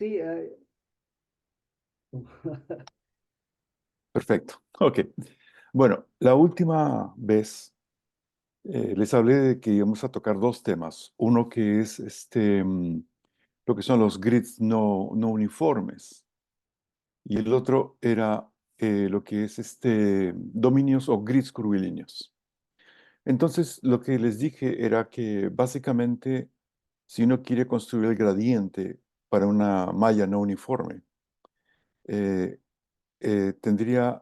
Sí, Perfecto. Ok. Bueno, la última vez les hablé de que íbamos a tocar dos temas. Uno que es lo que son los grids no uniformes. Y el otro era lo que es dominios o grids curvilíneos. Entonces, lo que les dije era que básicamente, si uno quiere construir el gradiente para una malla no uniforme, eh, tendría,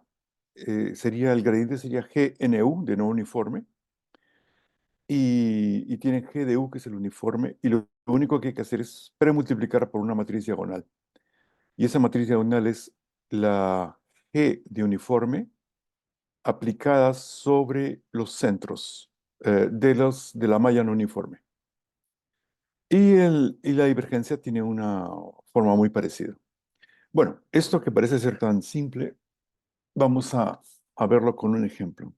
el gradiente sería GNU de no uniforme y tiene G de U que es el uniforme y lo único que hay que hacer es premultiplicar por una matriz diagonal. Y esa matriz diagonal es la G de uniforme aplicada sobre los centros de la malla no uniforme. Y la divergencia tiene una forma muy parecida. Bueno, esto que parece ser tan simple, vamos a verlo con un ejemplo.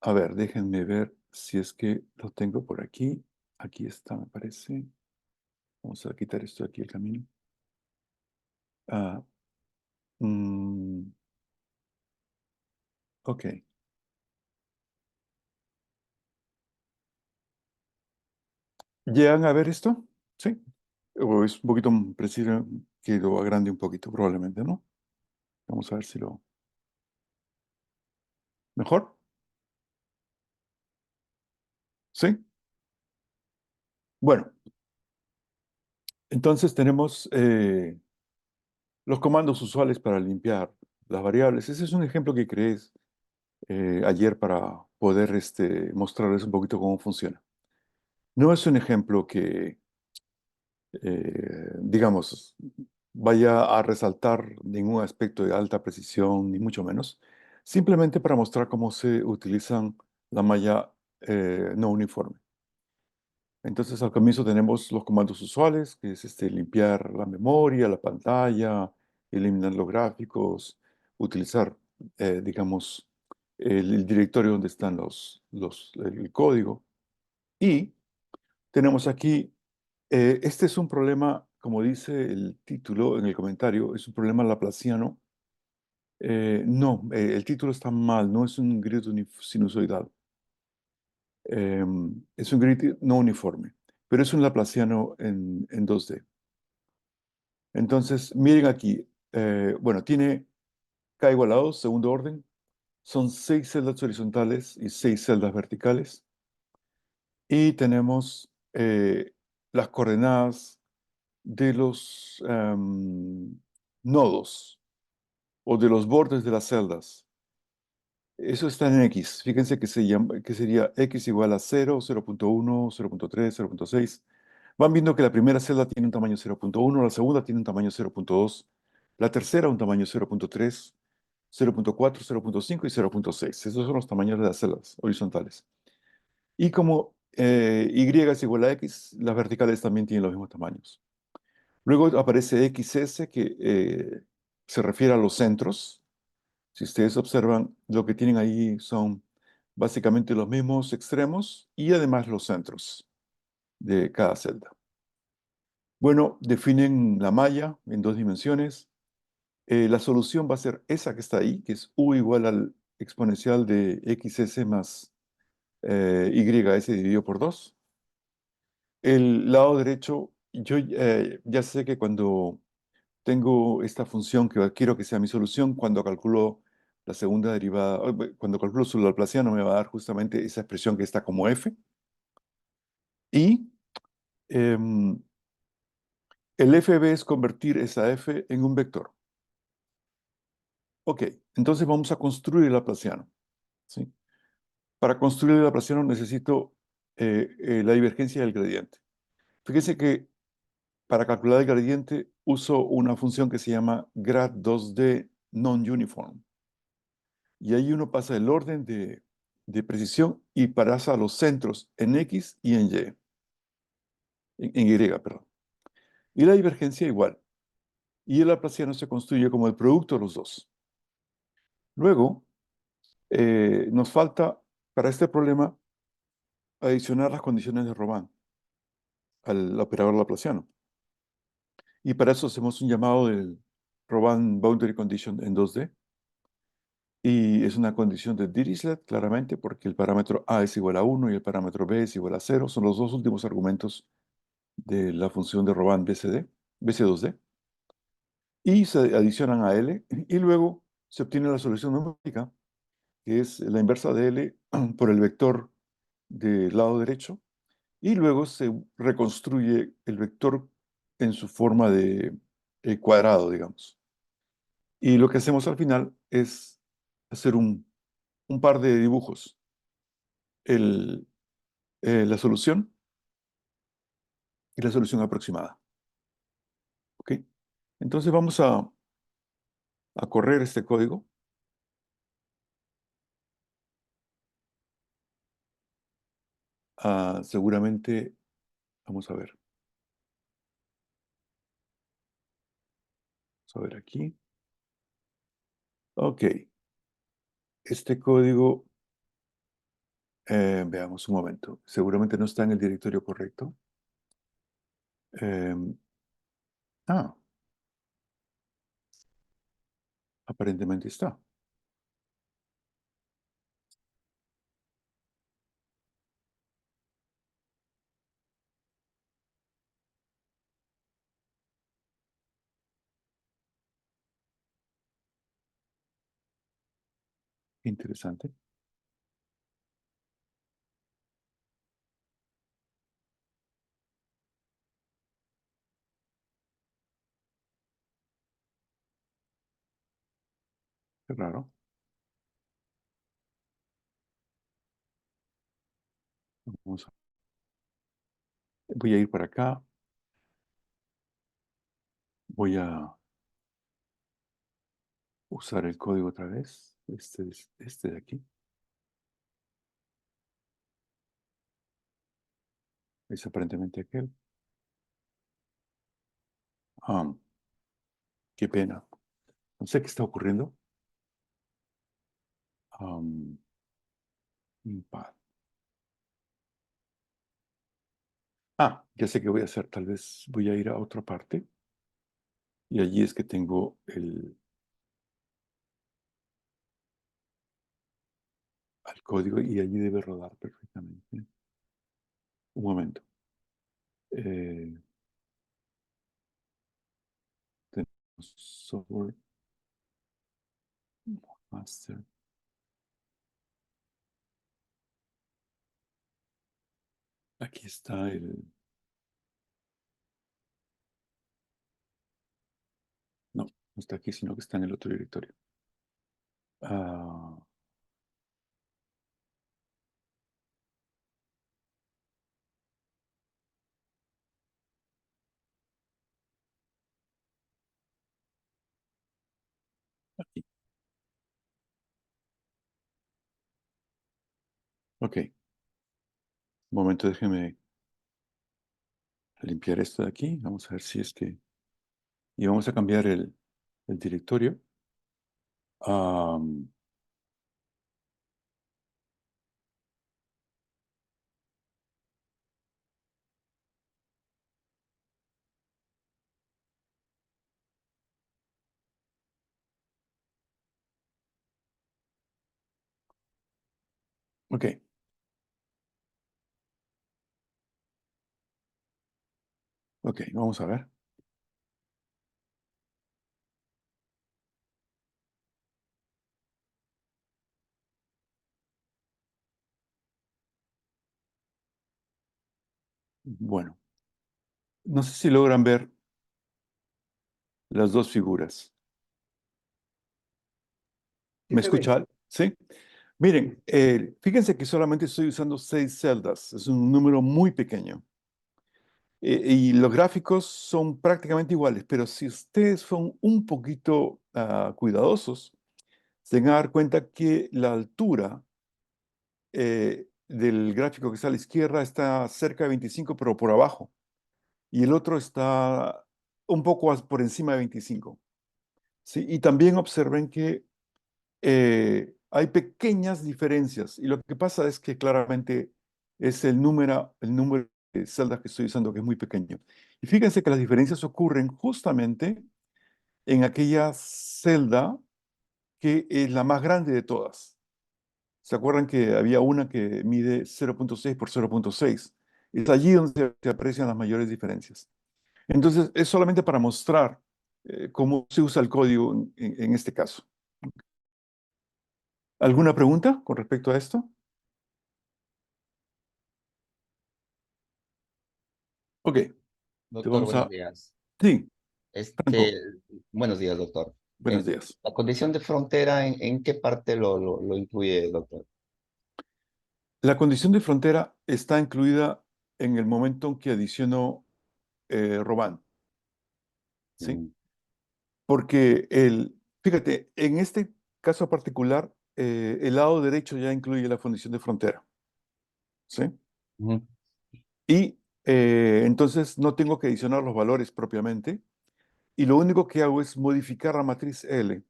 A ver, déjenme ver si es que lo tengo por aquí. Aquí está, me parece. Vamos a quitar esto de aquí el camino. Ah, mm, ok. ¿Llegan a ver esto? Sí. O es un poquito preciso que lo agrande un poquito, probablemente, ¿no? Vamos a ver si lo... ¿Mejor? Sí. Bueno, entonces tenemos los comandos usuales para limpiar las variables. Ese es un ejemplo que creé ayer para poder mostrarles un poquito cómo funciona. No es un ejemplo que, digamos, vaya a resaltar ningún aspecto de alta precisión, ni mucho menos. Simplemente para mostrar cómo se utilizan la malla no uniforme. Entonces, al comienzo tenemos los comandos usuales, que es limpiar la memoria, la pantalla, eliminar los gráficos, utilizar, digamos, el directorio donde están el código. Y tenemos aquí, este es un problema, como dice el título en el comentario, es un problema laplaciano. No, el título está mal, no es un grid sinusoidal. Es un grid no uniforme, pero es un laplaciano en 2D. Entonces, miren aquí, bueno, tiene K igual a 2, segundo orden, son 6 celdas horizontales y 6 celdas verticales, y tenemos las coordenadas de los nodos o de los bordes de las celdas. Eso está en X. Fíjense que sería X igual a 0, 0.1, 0.3, 0.6. Van viendo que la primera celda tiene un tamaño 0.1, la segunda tiene un tamaño 0.2, la tercera un tamaño 0.3, 0.4, 0.5 y 0.6. Esos son los tamaños de las celdas horizontales. Y como Y es igual a X, las verticales también tienen los mismos tamaños. Luego aparece XS, que se refiere a los centros. Si ustedes observan, lo que tienen ahí son básicamente los mismos extremos y además los centros de cada celda. Bueno, definen la malla en dos dimensiones. La solución va a ser esa que está ahí, que es U igual al exponencial de XS más YS dividido por 2. El lado derecho, yo ya sé que cuando tengo esta función que quiero que sea mi solución, cuando calculo la segunda derivada, cuando calculo su laplaciano me va a dar justamente esa expresión que está como f. Y em, el fb es convertir esa f en un vector. Ok, entonces vamos a construir el laplaciano, ¿sí? Para construir el laplaciano necesito la divergencia del gradiente. Fíjense que para calcular el gradiente uso una función que se llama grad2D non-uniform. Y ahí uno pasa el orden de precisión y pasa a los centros en X y en Y, perdón. Y la divergencia igual. Y el laplaciano se construye como el producto de los dos. Luego, nos falta para este problema adicionar las condiciones de Robin al operador laplaciano. Y para eso hacemos un llamado del Roban Boundary Condition en 2D. Y es una condición de Dirichlet, claramente, porque el parámetro A es igual a 1 y el parámetro B es igual a 0. Son los dos últimos argumentos de la función de Robin BC2D. Y se adicionan a L y luego se obtiene la solución numérica, que es la inversa de L por el vector del lado derecho. Y luego se reconstruye el vector en su forma de cuadrado, digamos. Y lo que hacemos al final es hacer un par de dibujos. La solución y la solución aproximada. ¿Ok? Entonces vamos a correr este código. Seguramente, vamos a ver. Vamos a ver aquí. Ok. Este código, veamos un momento. Seguramente no está en el directorio correcto. Em, ah, Aparentemente está. Interesante. Qué raro. Voy a ir para acá. Voy a usar el código otra vez. Este de aquí. Es aparentemente aquel. Ah, qué pena. No sé qué está ocurriendo. Um, Impad. Ya sé qué voy a hacer. Tal vez voy a ir a otra parte. Y allí es que tengo al código y allí debe rodar perfectamente. Un momento. Eh, Tenemos software master. Aquí está el... No, no está aquí, sino que está en el otro directorio. Ah, Aquí. Ok. Un momento, déjeme limpiar esto de aquí. Vamos a ver si es que... Y vamos a cambiar el directorio. Am, ok. Ok, vamos a ver. Bueno, no sé si logran ver las dos figuras. Sí ¿Me se ve. escucha? ¿Sí? Miren, fíjense que solamente estoy usando 6 celdas. Es un número muy pequeño. Y los gráficos son prácticamente iguales, pero si ustedes son un poquito cuidadosos, se van a dar cuenta que la altura del gráfico que está a la izquierda está cerca de 25, pero por abajo, y el otro está un poco por encima de 25. ¿Sí? Y también observen que hay pequeñas diferencias, y lo que pasa es que claramente es el número de celdas que estoy usando que es muy pequeño. Y fíjense que las diferencias ocurren justamente en aquella celda que es la más grande de todas. ¿Se acuerdan que había una que mide 0.6 por 0.6? Es allí donde se aprecian las mayores diferencias. Entonces, es solamente para mostrar cómo se usa el código en este caso. ¿Alguna pregunta con respecto a esto? Ok, te Doctor, vamos buenos a... días. Sí, Este, Franco, buenos días, doctor. buenos días. La condición de frontera, ¿en qué parte lo incluye, doctor? La condición de frontera está incluida en el momento en que adiciono Robán, ¿sí? Mm, Porque fíjate, en este caso particular, el lado derecho ya incluye la condición de frontera, ¿sí? ujú. Y entonces no tengo que adicionar los valores propiamente, y lo único que hago es modificar la matriz L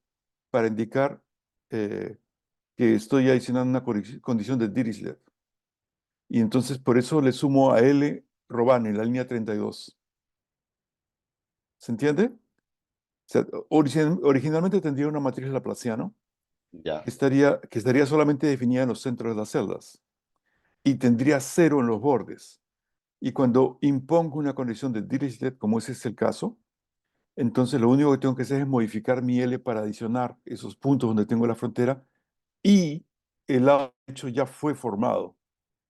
para indicar eh, que estoy adicionando una condición de Dirichlet. Y entonces por eso le sumo a L Robán en la línea 32. ¿Se entiende? O sea, originalmente tendría una matriz laplaciana Ya. que estaría solamente definida en los centros de las celdas y tendría cero en los bordes. Y cuando impongo una condición de Dirichlet, como ese es el caso, entonces lo único que tengo que hacer es modificar mi L para adicionar esos puntos donde tengo la frontera y el lado derecho ya fue formado.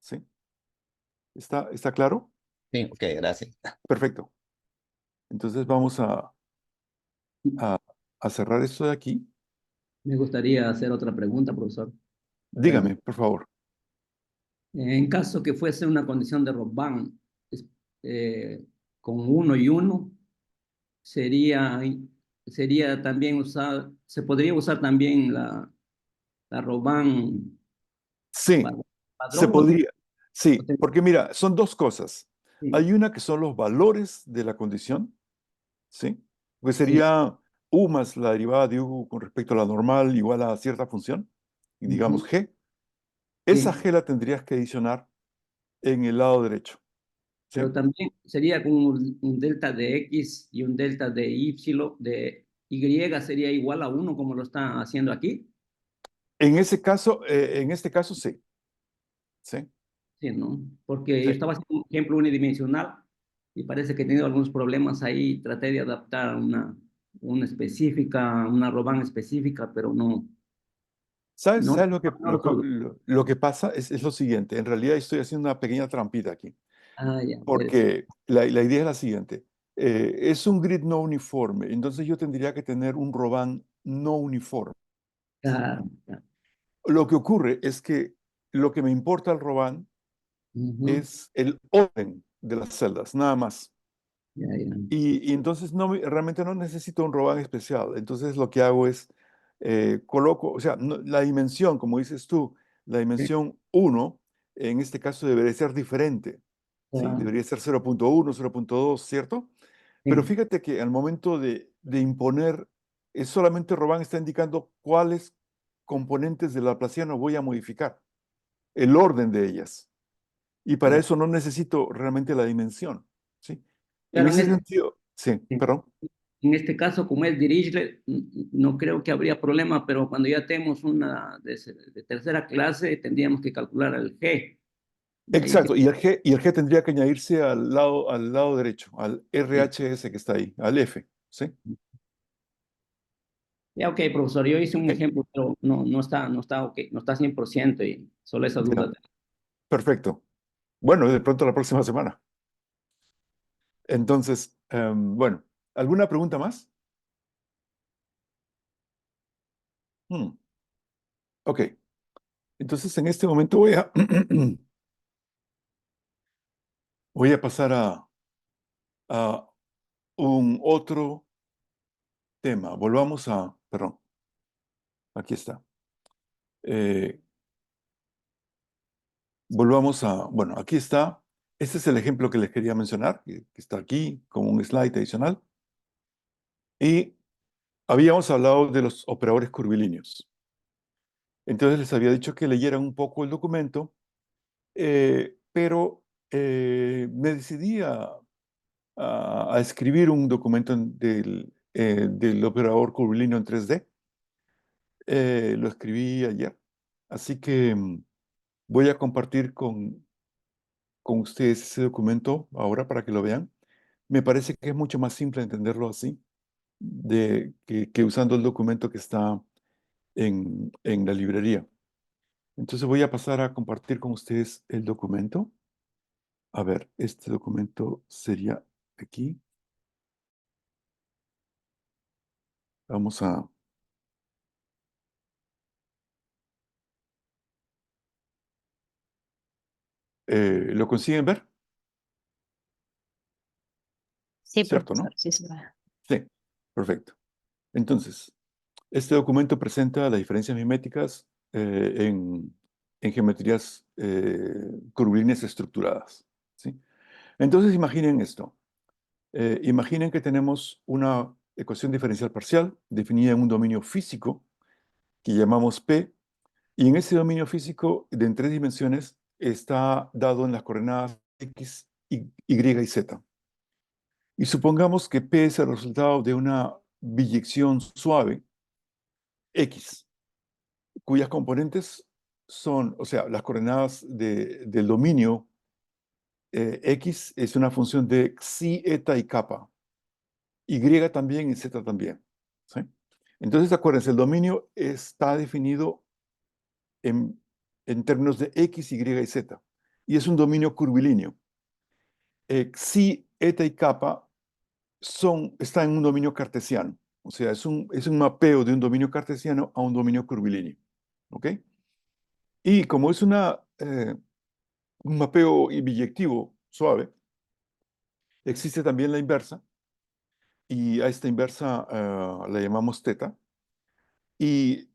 ¿Sí? ¿Está claro? Sí, ok, gracias. Perfecto. Entonces vamos a, a cerrar esto de aquí. Me gustaría hacer otra pregunta, profesor. Bueno, Dígame, por favor. en caso que fuese una condición de Robin eh, con uno y uno, sería, sería también usar, se podría usar también la Robin Sí, se padrón podría. o Sí, ten- porque mira, son dos cosas. sí, Hay una que son los valores de la condición, ¿sí? Que sí, sería U más la derivada de U con respecto a la normal igual a cierta función, y digamos ujú, G. Esa sí, G la tendrías que adicionar en el lado derecho, ¿sí? pero también sería con un delta de X y un delta de Y sería igual a uno como lo está haciendo aquí. En este caso sí, ¿sí? Sí, ¿no? Porque yo Sí. estaba haciendo un ejemplo unidimensional y parece que he tenido algunos problemas ahí. Traté de adaptar una específica, una Roban específica, pero no, ¿Sabes, no, sabes no solo. lo que pasa? Es lo siguiente. En realidad estoy haciendo una pequeña trampita aquí, Ah, ya, puede ser. porque la idea es la siguiente. Es un grid no uniforme, entonces yo tendría que tener un Robán no uniforme. Claro, claro. Lo que ocurre es que lo que me importa al Robán Ujú, es el orden de las celdas, nada más. ya, ya. Y entonces realmente no necesito un Robán especial. Entonces lo que hago es coloco, o sea, la dimensión, como dices tú, la Sí, dimensión uno en este caso debería ser diferente. ¿Sí? claro, Debería ser 0.1, 0.2, ¿cierto? Pero sí, fíjate que al momento de imponer, es solamente Robán está indicando cuáles componentes del laplaciano voy a modificar, el orden de ellas. Y para ya. eso no necesito realmente la dimensión. ¿Sí? En Claro, ese sentido, sí, perdón. en este caso, como es Dirichlet, no creo que habría problema, pero cuando ya tenemos una de tercera clase, tendríamos que calcular el G. Y ahí sí. Exacto, y el G tendría que añadirse al lado derecho, al Sí. RHS que está ahí, al F, ¿sí? Ya, ok, profesor, yo hice un Ok, ejemplo, pero no está ok, no está 100% y solo esa ya, duda. perfecto. Bueno, de pronto la próxima semana. Entonces, bueno, ¿alguna pregunta más? Hmm, ok, entonces en este momento voy a pasar a un otro tema. Perdón, aquí está. Eh, bueno, aquí está. Este es el ejemplo que les quería mencionar, que está aquí como un slide adicional. Y habíamos hablado de los operadores curvilíneos. Entonces les había dicho que leyeran un poco el documento, pero me decidí a escribir un documento del operador curvilíneo en 3D. Lo escribí ayer. Así que voy a compartir con ustedes ese documento ahora para que lo vean. Me parece que es mucho más simple entenderlo así que usando el documento que está en la librería. Entonces voy a pasar a compartir con ustedes el documento. A ver, este documento sería aquí. Vamos a... ¿Lo consiguen ver? Sí, ¿Cierto, profesor, no? sí se ve. Sí, perfecto. Entonces, este documento presenta las diferencias miméticas en geometrías curvilíneas estructuradas, ¿sí? Entonces, imaginen esto. Imaginen que tenemos una ecuación diferencial parcial definida en un dominio físico que llamamos P, y en ese dominio físico en 3 dimensiones está dado en las coordenadas X, Y y Z. Y supongamos que P es el resultado de una biyección suave X, cuyas componentes son, o sea, las coordenadas del dominio X es una función de xi, eta y kappa. Y también y Z también, ¿sí? Entonces, acuérdense, el dominio está definido en, en términos de X, Y y Z. Y es un dominio curvilíneo. Xi, eta y kappa están en un dominio cartesiano. O sea, es un mapeo de un dominio cartesiano a un dominio curvilíneo. ¿Ok? Y como es un mapeo biyectivo suave, existe también la inversa. Y a esta inversa la llamamos teta. Y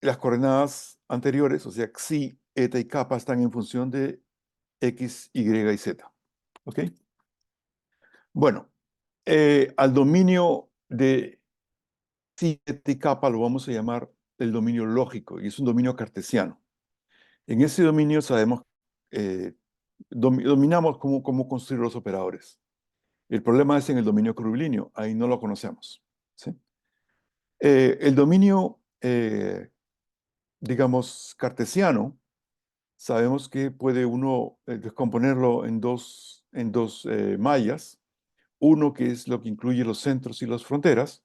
las coordenadas anteriores, o sea, xi, eta y kappa, están en función de x, y y z. ¿Ok? Bueno, al dominio de xi, eta y kappa lo vamos a llamar el dominio lógico, y es un dominio cartesiano. En ese dominio sabemos, dominamos cómo construir los operadores. El problema es en el dominio curvilíneo, ahí no lo conocemos, ¿sí? El dominio, digamos, cartesiano, sabemos que puede uno descomponerlo en dos mallas, uno que es lo que incluye los centros y las fronteras,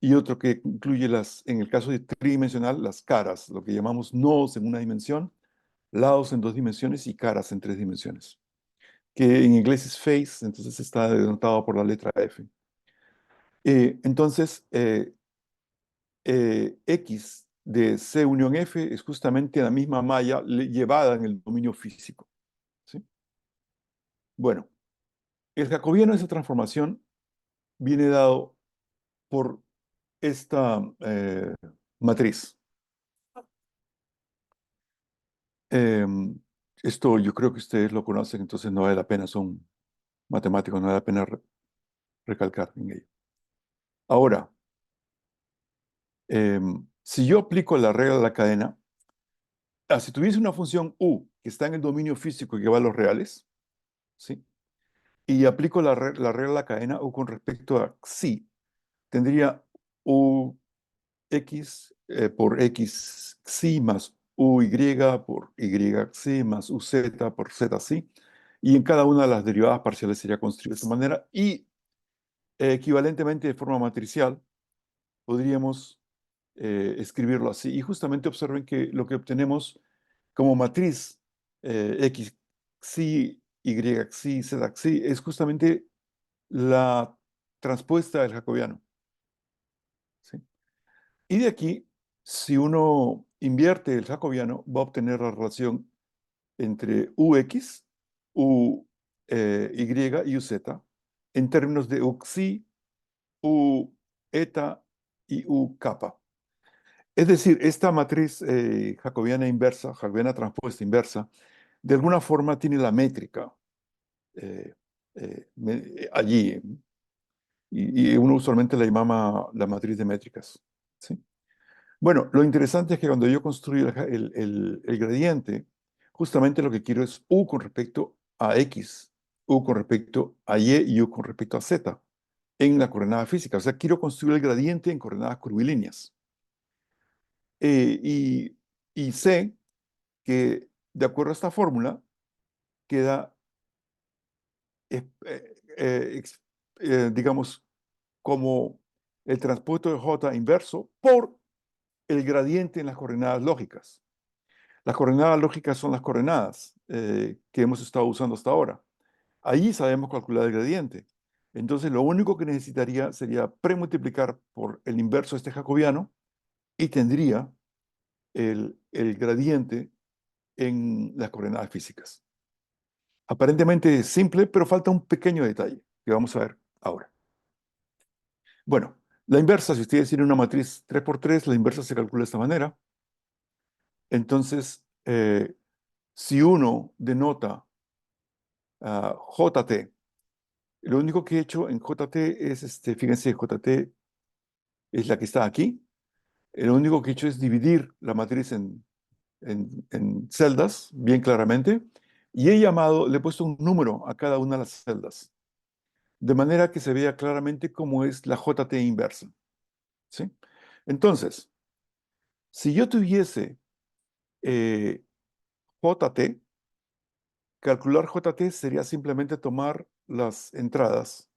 y otro que incluye en el caso de tridimensional, las caras, lo que llamamos nodos en una dimensión, lados en 2 dimensiones y caras en 3 dimensiones, que en inglés es face, entonces está denotado por la letra F. Entonces, X de C unión F es justamente la misma malla llevada en el dominio físico, ¿sí? Bueno, el jacobiano de esa transformación viene dado por esta matriz. Em, Esto yo creo que ustedes lo conocen, entonces no vale la pena, son matemáticos, no vale la pena recalcar en ello. Ahora, si yo aplico la regla de la cadena, si tuviese una función U que está en el dominio físico y que va a los reales, ¿sí? Y aplico la regla de la cadena U con respecto a xi, tendría U X por X xi más UY por Y xi más UZ por Z xi, y en cada una de las derivadas parciales sería construido de esta manera, y equivalentemente de forma matricial podríamos escribirlo así. Y justamente observen que lo que obtenemos como matriz X xi, Y xi, Z xi es justamente la transpuesta del jacobiano, ¿sí? Y de aquí, si uno invierte el jacobiano, va a obtener la relación entre Ux, U, Y y UZ en términos de Uxi, U eta y U kappa. Es decir, esta matriz jacobiana inversa, jacobiana transpuesta inversa, de alguna forma tiene la métrica allí. Y uno usualmente la llama la matriz de métricas, ¿sí? Bueno, lo interesante es que cuando yo construyo el gradiente, justamente lo que quiero es U con respecto a X U con respecto a Y y U con respecto a Z en la coordenada física. O sea, quiero construir el gradiente en coordenadas curvilíneas. Eh, y, y sé que de acuerdo a esta fórmula queda, digamos, como el transporte de J inverso por el gradiente en las coordenadas lógicas. Las coordenadas lógicas son las coordenadas que hemos estado usando hasta ahora. Ahí sabemos calcular el gradiente. Entonces, lo único que necesitaría sería premultiplicar por el inverso de este jacobiano y tendría el gradiente en las coordenadas físicas. Aparentemente es simple, pero falta un pequeño detalle que vamos a ver ahora. Bueno, la inversa, si ustedes tienen una matriz 3 por 3, la inversa se calcula de esta manera. Entonces, si uno denota JT, lo único que he hecho en JT es, fíjense, JT es la que está aquí. Lo único que he hecho es dividir la matriz en celdas, bien claramente, y le he puesto un número a cada una de las celdas, de manera que se vea claramente cómo es la JT inversa. ¿Sí? Entonces, si yo tuviese JT, calcular JT sería simplemente tomar las entradas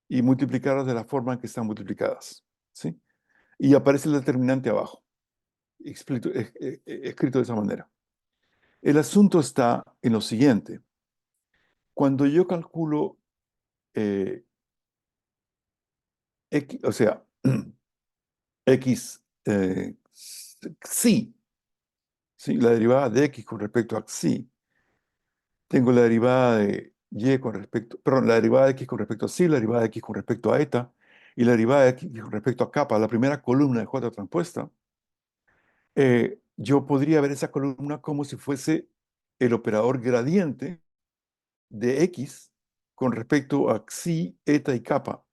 y multiplicarlas de la forma en que están multiplicadas. ¿Sí? Y aparece el determinante abajo, escrito de esa manera. El asunto está en lo siguiente. Cuando yo calculo X, o sea, X, xi, ¿sí? La derivada de X con respecto a xi, tengo la derivada de Y con respecto, perdón, la derivada de X con respecto a xi, la derivada de X con respecto a eta, y la derivada de X con respecto a kappa, la primera columna de J transpuesta, yo podría ver esa columna como si fuese el operador gradiente de X con respecto a xi, eta y kappa.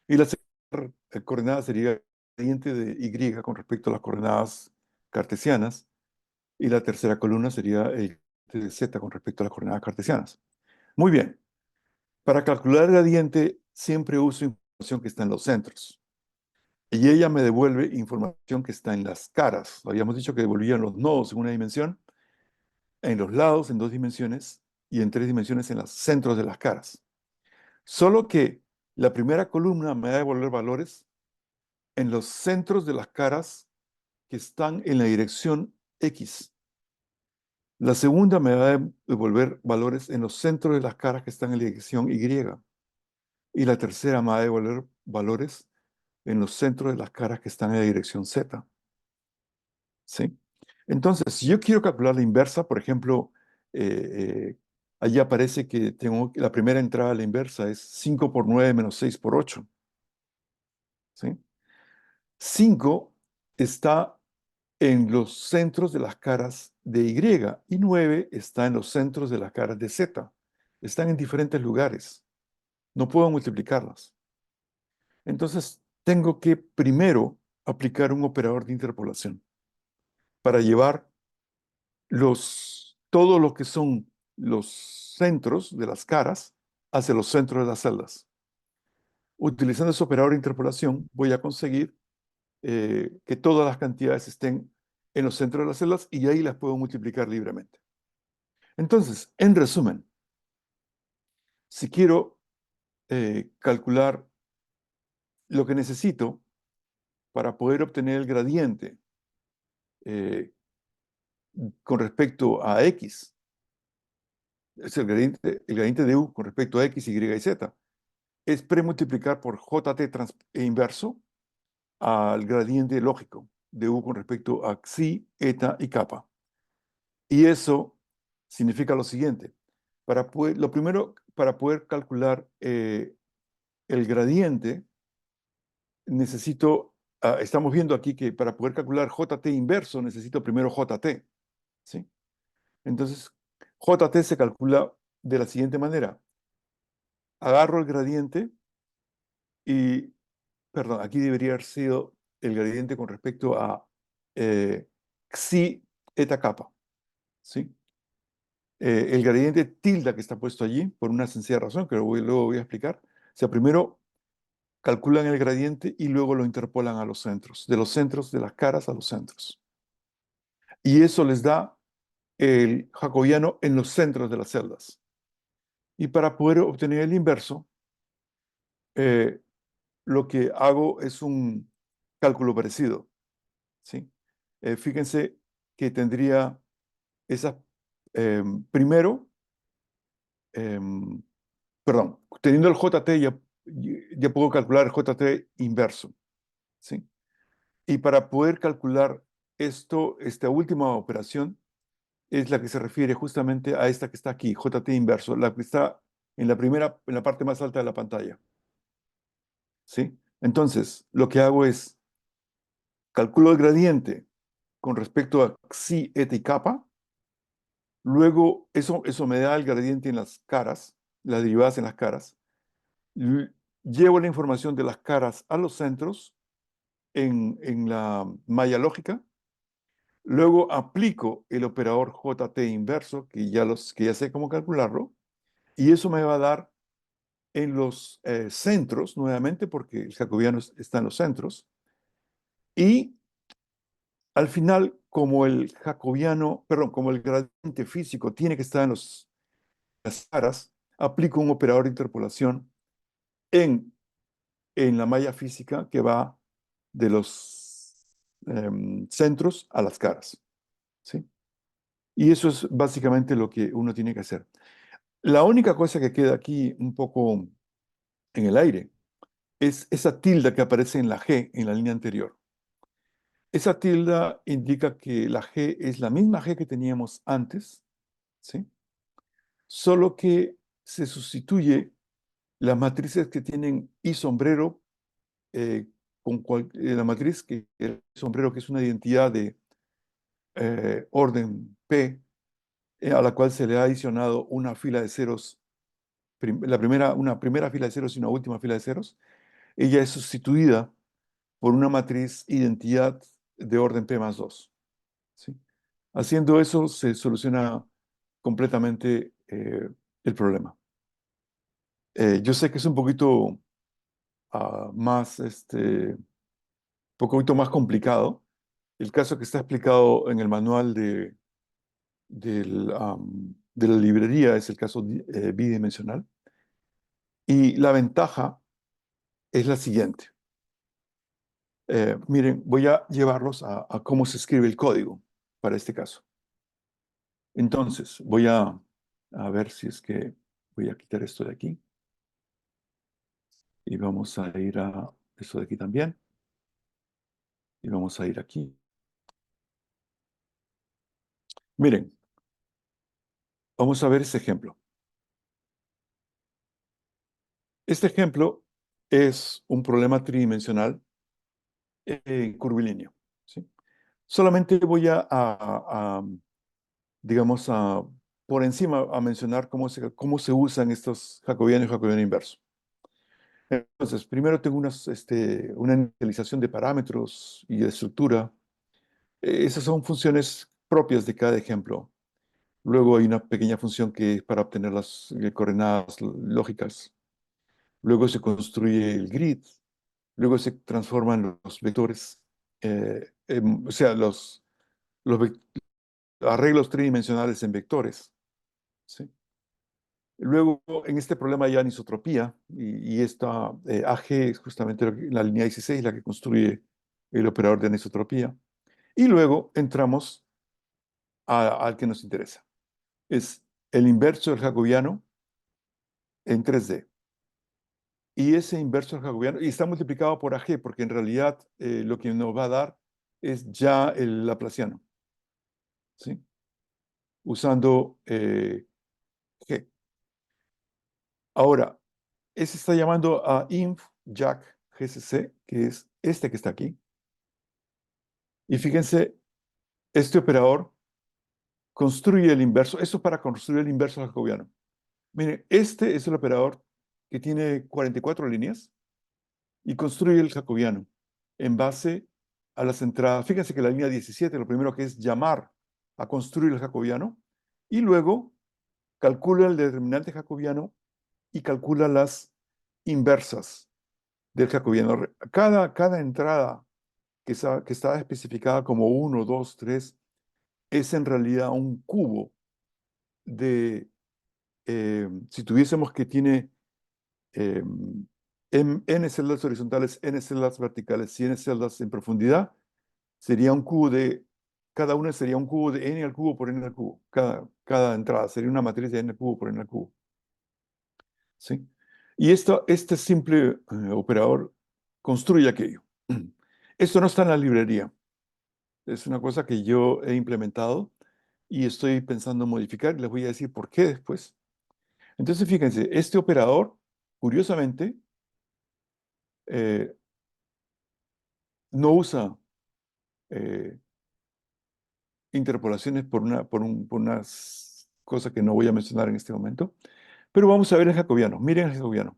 Y la segunda coordenada sería el gradiente de Y con respecto a las coordenadas cartesianas. Y la tercera columna sería el gradiente de Z con respecto a las coordenadas cartesianas. Muy bien. Para calcular el gradiente siempre uso información que está en los centros. Y ella me devuelve información que está en las caras. Habíamos dicho que devolvían los nodos en una dimensión, en los lados en 2 dimensiones y en 3 dimensiones en los centros de las caras. Solo que la primera columna me va a devolver valores en los centros de las caras que están en la dirección X. La segunda me va a devolver valores en los centros de las caras que están en la dirección Y. Y la tercera me va a devolver valores en los centros de las caras que están en la dirección Z. ¿Sí? Entonces, si yo quiero calcular la inversa, por ejemplo, allí aparece que tengo la primera entrada a la inversa es 5 por 9 menos 6 por 8. ¿Sí? 5 está en los centros de las caras de Y y 9 está en los centros de las caras de Z. Están en diferentes lugares. No puedo multiplicarlas. Entonces, tengo que primero aplicar un operador de interpolación para llevar todo lo que son los centros de las caras hacia los centros de las celdas. Utilizando ese operador de interpolación, voy a conseguir que todas las cantidades estén en los centros de las celdas y ahí las puedo multiplicar libremente. Entonces, en resumen, si quiero calcular lo que necesito para poder obtener el gradiente con respecto a X, es el gradiente de U con respecto a X, Y y Z, es premultiplicar por JT inverso al gradiente lógico de U con respecto a Xi, eta y kappa. Y eso significa lo siguiente. Lo primero, para poder calcular el gradiente, estamos viendo aquí que para poder calcular JT inverso necesito primero JT. ¿Sí? Entonces, JT se calcula de la siguiente manera. Agarro el gradiente y, perdón, aquí debería haber sido el gradiente con respecto a Xi, eta, kappa. ¿Sí? el gradiente tilde que está puesto allí, por una sencilla razón que luego voy a explicar. O sea, primero calculan el gradiente y luego lo interpolan a los centros, de los centros de las caras a los centros. Y eso les da el jacobiano en los centros de las celdas. Y para poder obtener el inverso, lo que hago es un cálculo parecido, ¿sí? Fíjense que tendría esa, primero, perdón, teniendo el JT ya puedo calcular el JT inverso, ¿sí? Y para poder calcular esto, esta última operación es la que se refiere justamente a esta que está aquí, JT inverso, la que está en la parte más alta de la pantalla, ¿sí? Entonces, lo que hago es calculo el gradiente con respecto a xi, eta y kappa. Luego, eso me da el gradiente en las caras, las derivadas en las caras. Llevo la información de las caras a los centros en la malla lógica. Luego aplico el operador JT inverso, que ya sé cómo calcularlo, y eso me va a dar en los centros, nuevamente, porque el jacobiano está en los centros, y al final, como el jacobiano, perdón, como el gradiente físico tiene que estar en las caras, aplico un operador de interpolación en, en la malla física que va de los centros a las caras, ¿sí? Y eso es básicamente lo que uno tiene que hacer. La única cosa que queda aquí un poco en el aire es esa tilde que aparece en la G, en la línea anterior. Esa tilde indica que la G es la misma G que teníamos antes, ¿sí? Solo que se sustituye las matrices que tienen I sombrero la matriz que el sombrero, que es una identidad de orden P, a la cual se le ha adicionado una fila de ceros, una primera fila de ceros y una última fila de ceros. Ella es sustituida por una matriz identidad de orden P más 2. ¿Sí? Haciendo eso se soluciona completamente el problema. Yo sé que es un poquito más, poquito más complicado. El caso que está explicado en el manual de la librería es el caso bidimensional. Y la ventaja es la siguiente. Miren, voy a llevarlos a cómo se escribe el código para este caso. Entonces, voy a ver si es que voy a quitar esto de aquí. Y vamos a ir a esto de aquí también. Y vamos a ir aquí. Miren, vamos a ver este ejemplo. Este ejemplo es un problema tridimensional curvilíneo, ¿sí? Solamente voy digamos, por encima a mencionar cómo se usan estos jacobiano y jacobiano inverso. Entonces, primero tengo una inicialización de parámetros y de estructura. Esas son funciones propias de cada ejemplo. Luego hay una pequeña función que es para obtener las coordenadas lógicas. Luego se construye el grid. Luego se transforman los vectores, o sea, los arreglos tridimensionales en vectores, ¿sí? Luego, en este problema hay anisotropía, y esta AG es justamente la línea 16, la que construye el operador de anisotropía. Y luego entramos al que nos interesa. Es el inverso del jacobiano en 3D. Y ese inverso del jacobiano, y está multiplicado por AG, porque en realidad lo que nos va a dar es ya el laplaciano, ¿sí? Usando G. Ahora, ese está llamando a inf jack GCC, que es este que está aquí. Y fíjense, este operador construye el inverso. Esto es para construir el inverso jacobiano. Miren, este es el operador que tiene 44 líneas y construye el jacobiano en base a las entradas. Fíjense que la línea 17 lo primero que es llamar a construir el jacobiano y luego calcula el determinante jacobiano y calcula las inversas del jacobiano. Cada entrada que está especificada como 1, 2, 3, es en realidad un cubo de, si tuviésemos que tiene eh, n celdas horizontales, n celdas verticales y n celdas en profundidad, sería un cubo de, cada una sería un cubo de n al cubo por n al cubo. Cada entrada sería una matriz de n al cubo por n al cubo. ¿Sí? Y este simple operador construye aquello. Esto no está en la librería. Es una cosa que yo he implementado y estoy pensando modificar. Les voy a decir por qué después. Entonces, fíjense, este operador, curiosamente, eh, no usa eh, interpolaciones por unas cosas que no voy a mencionar en este momento, pero vamos a ver el jacobiano. Miren el jacobiano.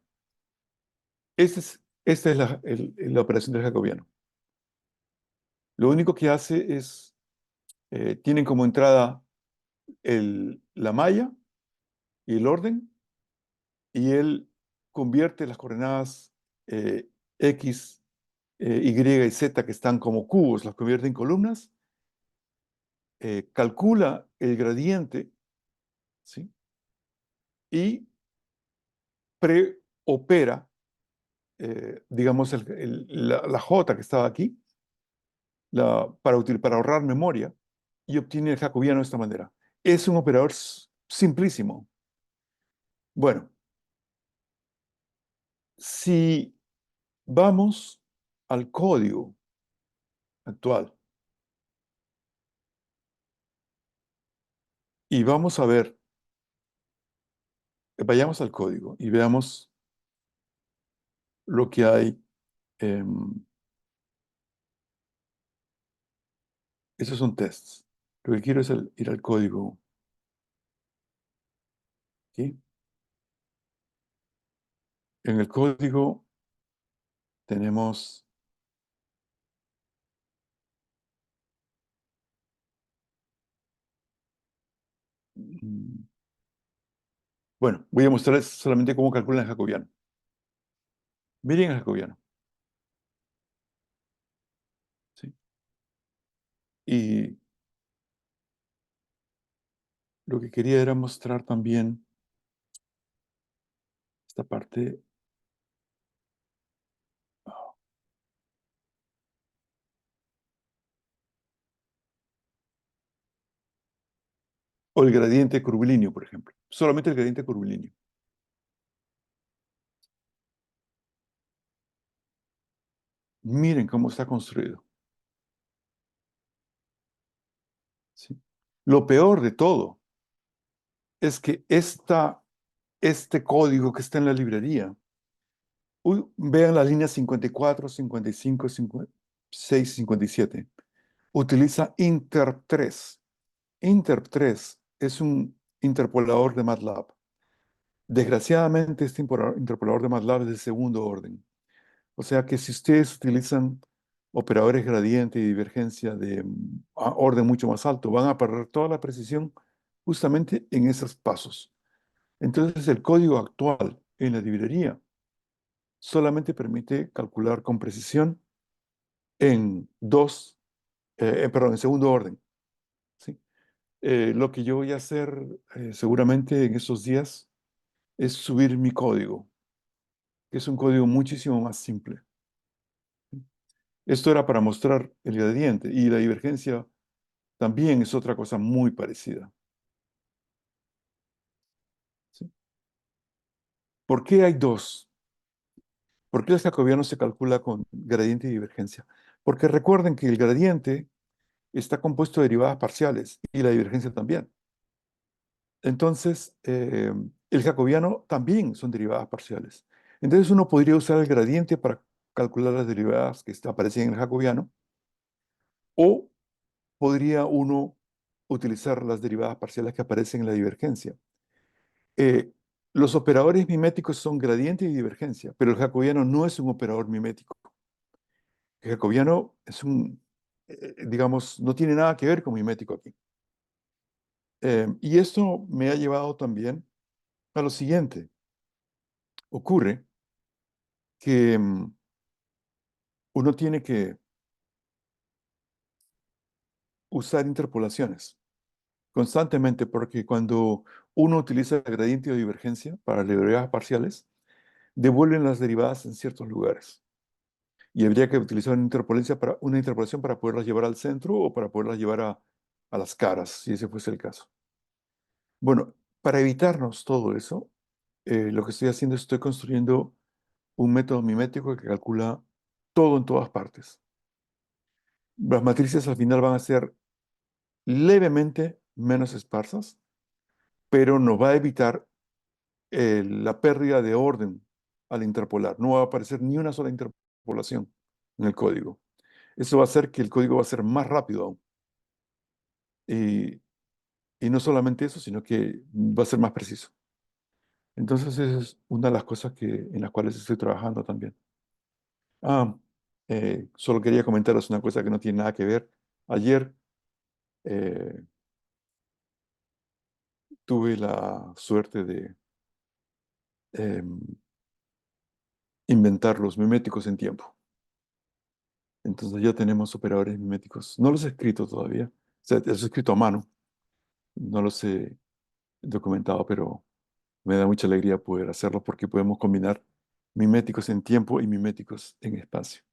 Esta es la operación del jacobiano. Lo único que hace es, tienen como entrada la malla y el orden, y él convierte las coordenadas X, Y y Z que están como cubos, las convierte en columnas, calcula el gradiente, ¿sí? Y preopera, digamos, la J que estaba aquí, para ahorrar memoria, y obtiene el jacobiano de esta manera. Es un operador simplísimo. Bueno, si vamos al código actual y vamos a ver, vayamos al código y veamos lo que hay. Esos son tests. Lo que quiero es ir al código. ¿Sí? En el código tenemos bueno, voy a mostrarles solamente cómo calculan el jacobiano. Miren el jacobiano. ¿Sí? Y lo que quería era mostrar también esta parte. O el gradiente curvilíneo, por ejemplo. Solamente el gradiente curvilíneo. Miren cómo está construido. ¿Sí? Lo peor de todo es que este código que está en la librería, vean las líneas 54, 55, 56, 57, utiliza interp3. Interp3 es un interpolador de MATLAB. Desgraciadamente, este interpolador de MATLAB es de segundo orden. O sea que si ustedes utilizan operadores gradiente y divergencia de orden mucho más alto, van a perder toda la precisión justamente en esos pasos. Entonces, el código actual en la librería solamente permite calcular con precisión en en segundo orden. ¿Sí? Lo que yo voy a hacer seguramente en estos días es subir mi código, que es un código muchísimo más simple. Esto era para mostrar el gradiente y la divergencia también es otra cosa muy parecida. ¿Sí? ¿Por qué hay dos? ¿Por qué el jacobiano se calcula con gradiente y divergencia? Porque recuerden que el gradiente está compuesto de derivadas parciales y la divergencia también. Entonces, el jacobiano también son derivadas parciales. Entonces uno podría usar el gradiente para calcular las derivadas que aparecen en el jacobiano, o podría uno utilizar las derivadas parciales que aparecen en la divergencia. Eh, los operadores miméticos son gradiente y divergencia, pero el jacobiano no es un operador mimético. El jacobiano es digamos, no tiene nada que ver con mimético aquí. Y esto me ha llevado también a lo siguiente. Ocurre que uno tiene que usar interpolaciones constantemente, porque cuando uno utiliza el gradiente de divergencia para las derivadas parciales, devuelven las derivadas en ciertos lugares. Y habría que utilizar una interpolación para poderlas llevar al centro o para poderlas llevar a las caras, si ese fuese el caso. Bueno, para evitarnos todo eso, lo que estoy haciendo es estoy construyendo un método mimético que calcula todo en todas partes. Las matrices al final van a ser levemente menos esparsas, pero nos va a evitar la pérdida de orden al interpolar. No va a aparecer ni una sola interpolación en el código. Eso va a hacer que el código va a ser más rápido aún. Y, y no solamente eso, sino que va a ser más preciso. Entonces, esa es una de las cosas en las cuales estoy trabajando también. Ah, solo quería comentaros una cosa que no tiene nada que ver. Ayer eh, tuve la suerte de em, inventar los miméticos en tiempo. Entonces ya tenemos operadores miméticos. No los he escrito todavía. O sea, los he escrito a mano. No los he documentado, pero me da mucha alegría poder hacerlo porque podemos combinar miméticos en tiempo y miméticos en espacio.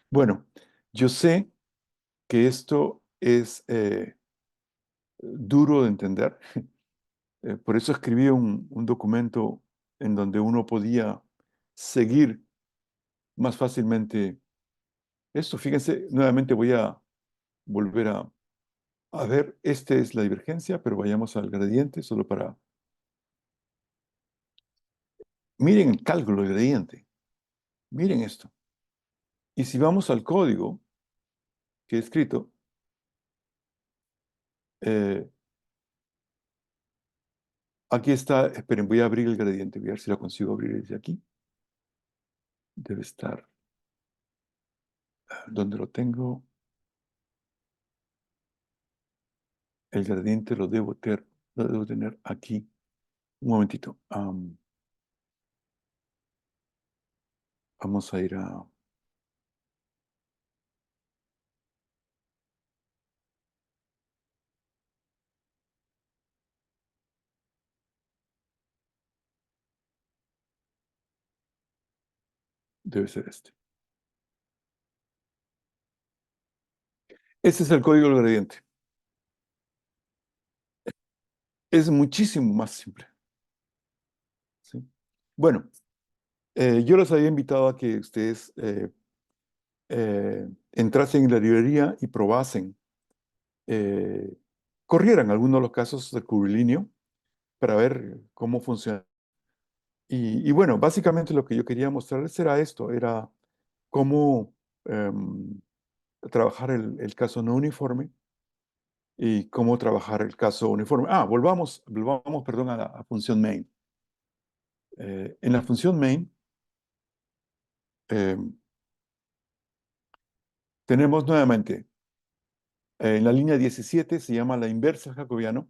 Bueno, yo sé que esto es duro de entender. Por eso escribí un documento en donde uno podía seguir más fácilmente esto. Fíjense, nuevamente voy a volver a ver, esta es la divergencia, pero vayamos al gradiente solo para... Miren el cálculo del gradiente. Miren esto. Y si vamos al código que he escrito, eh, aquí está, esperen, voy a abrir el gradiente, voy a ver si lo consigo abrir desde aquí. Debe estar, ¿dónde lo tengo? El gradiente lo debo tener aquí. Un momentito. Vamos a ir a... Debe ser este. Este es el código del gradiente. Es muchísimo más simple. ¿Sí? Bueno, yo los había invitado a que ustedes entrasen en la librería y probasen, corrieran algunos de los casos del curvilíneo para ver cómo funciona. Y bueno, básicamente lo que yo quería mostrarles era esto, era cómo trabajar el caso no uniforme y cómo trabajar el caso uniforme. Volvamos, perdón, a la función main. En la función main tenemos nuevamente, en la línea 17 se llama la inversa del jacobiano.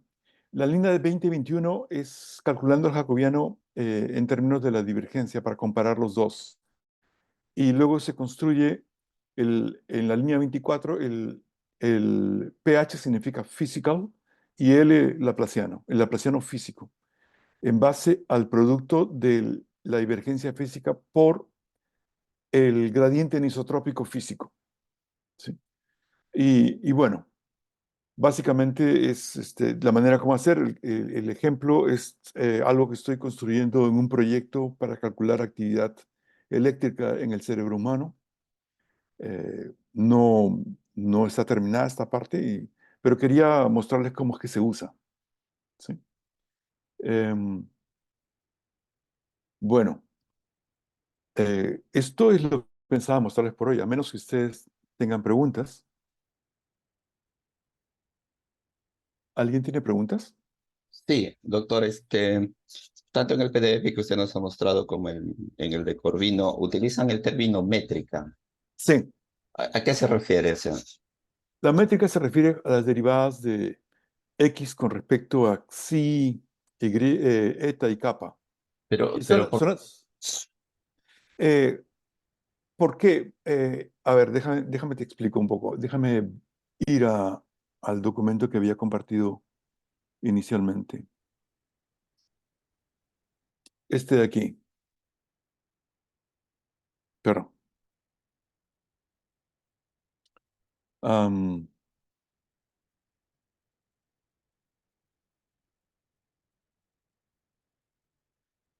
La línea de 2021 es calculando el jacobiano en términos de la divergencia para comparar los dos. Y luego se construye en la línea 24 el pH significa physical y L laplaciano, el laplaciano físico, en base al producto de la divergencia física por el gradiente anisotrópico físico. ¿Sí? Y bueno, básicamente es la manera como hacer. El ejemplo es algo que estoy construyendo en un proyecto para calcular actividad eléctrica en el cerebro humano. No está terminada esta parte, pero quería mostrarles cómo es que se usa. ¿Sí? Em, bueno, esto es lo que pensaba mostrarles por hoy, a menos que ustedes tengan preguntas. ¿Alguien tiene preguntas? Sí, doctor, tanto en el PDF que usted nos ha mostrado como en el de Corvino, utilizan el término métrica. Sí, ¿A qué se refiere eso? la métrica se refiere a las derivadas de X con respecto a psi, eta y kappa. Y Pero eh, ¿por qué? A ver, déjame te explico un poco. Déjame ir al documento que había compartido inicialmente. Este de aquí. Perdón. Am,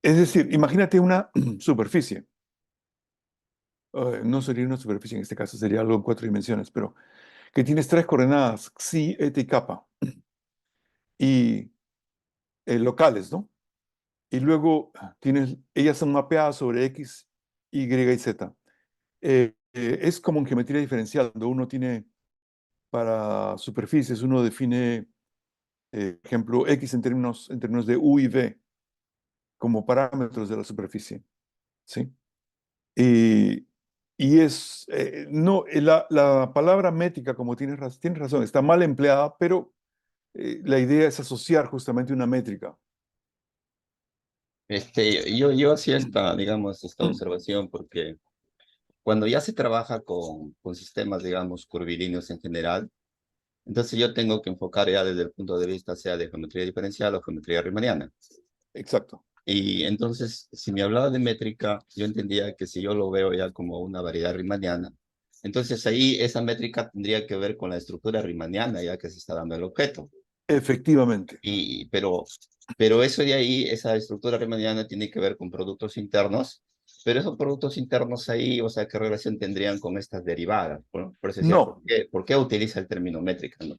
es decir, imagínate una superficie. No sería una superficie en este caso, sería algo en 4 dimensiones, pero que tienes 3 coordenadas, psi, eta y kappa, y locales, ¿no? Y luego ellas son mapeadas sobre X, Y y Z. Es como en geometría diferencial, donde uno tiene para superficies, uno define, ejemplo, X en términos de U y V como parámetros de la superficie, ¿sí? Y, no, la palabra métrica, como tienes razón, está mal empleada, pero la idea es asociar justamente una métrica. yo hacía esta, digamos, esta observación porque cuando ya se trabaja con sistemas, digamos, curvilíneos en general, entonces yo tengo que enfocar ya desde el punto de vista sea de geometría diferencial o geometría riemanniana. Exacto. Y entonces, si me hablaba de métrica, yo entendía que si yo lo veo ya como una variedad riemanniana, entonces ahí esa métrica tendría que ver con la estructura riemanniana ya que se está dando el objeto. Efectivamente. Pero eso de ahí, esa estructura riemanniana tiene que ver con productos internos, pero esos productos internos ahí, o sea, ¿qué relación tendrían con estas derivadas? Por eso decía, No, ¿por qué utiliza el término métrica, no?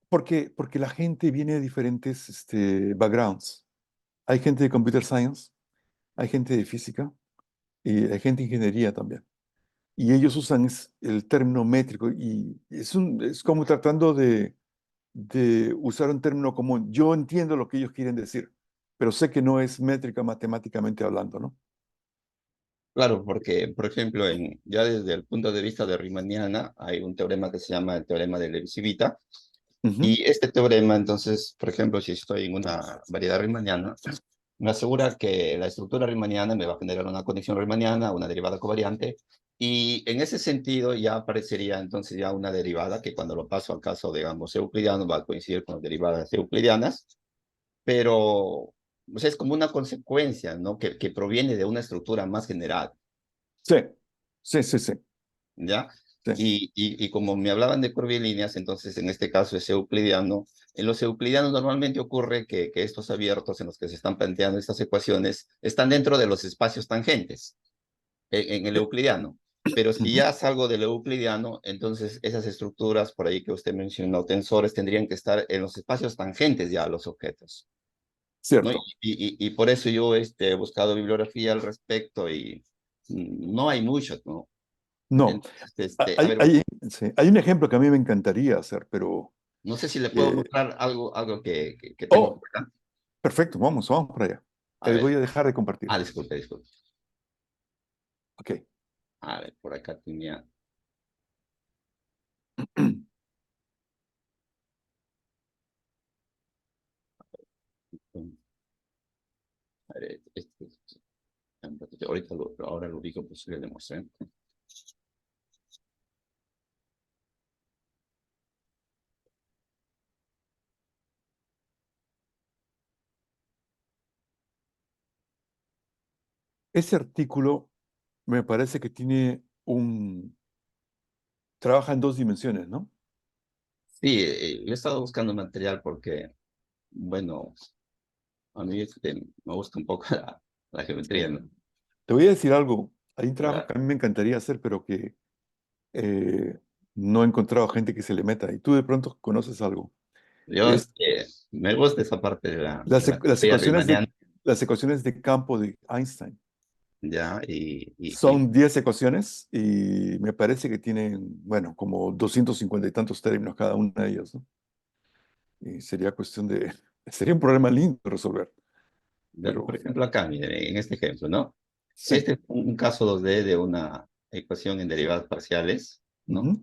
porque la gente viene de diferentes backgrounds. Hay gente de computer science, hay gente de física y hay gente de ingeniería también. Y ellos usan el término métrico y es como tratando de usar un término común. Yo entiendo lo que ellos quieren decir, pero sé que no es métrica matemáticamente hablando, ¿no? Claro, porque, por ejemplo, ya desde el punto de vista de Riemanniana, hay un teorema que se llama el teorema de Levi-Civita, Ujú. y este teorema, entonces, por ejemplo, si estoy en una variedad riemanniana, me asegura que la estructura riemanniana me va a generar una condición riemanniana, una derivada covariante, y en ese sentido ya aparecería entonces ya una derivada que cuando lo paso al caso, digamos, euclidiano, va a coincidir con las derivadas euclidianas, pero o sea, es como una consecuencia, ¿no? Que proviene de una estructura más general, Sí, sí, sí, sí, ¿ya? sí. Y como me hablaban de curvilíneas, entonces en este caso es euclidiano. En los euclidianos normalmente ocurre que estos abiertos en los que se están planteando estas ecuaciones están dentro de los espacios tangentes en el Eh, euclidiano. Pero si Ujú. ya salgo del euclidiano, entonces esas estructuras por ahí que usted mencionó, tensores, tendrían que estar en los espacios tangentes ya a los objetos, ¿no? Cierto. Y por eso yo he buscado bibliografía al respecto y no hay mucho, ¿no? No. Entonces, a Hay, ver, hay, sí, hay un ejemplo que a mí me encantaría hacer, pero... no sé si le puedo eh, mostrar algo que tengo oh, por acá. perfecto, vamos para allá. A ver, Voy a dejar de compartir. disculpe. Ok. A ver, por acá tenía. A ver, ahorita ahora lo ubico, pues le demostré. Ese artículo me parece que trabaja en 2 dimensiones, ¿no? Sí, yo he estado buscando material porque, bueno, a mí me gusta un poco la geometría, Sí. ¿no? Te voy a decir algo. Hay un trabajo Ya. que a mí me encantaría hacer, pero que eh, no he encontrado gente que se le meta. Y tú de pronto conoces algo. Yo Es me gusta esa parte de las, la e- las geometría ecuaciones riemanniana, las ecuaciones de campo de Einstein. ya, Son 10 ecuaciones y me parece que tienen, bueno, como 250 y tantos términos cada una de ellas, ¿no? Y sería cuestión de, sería un problema lindo de resolver, por pero ejemplo, acá, mire, en este ejemplo, ¿no? sí. Este es un caso 2D de una ecuación en derivadas parciales, ¿no? Ujú.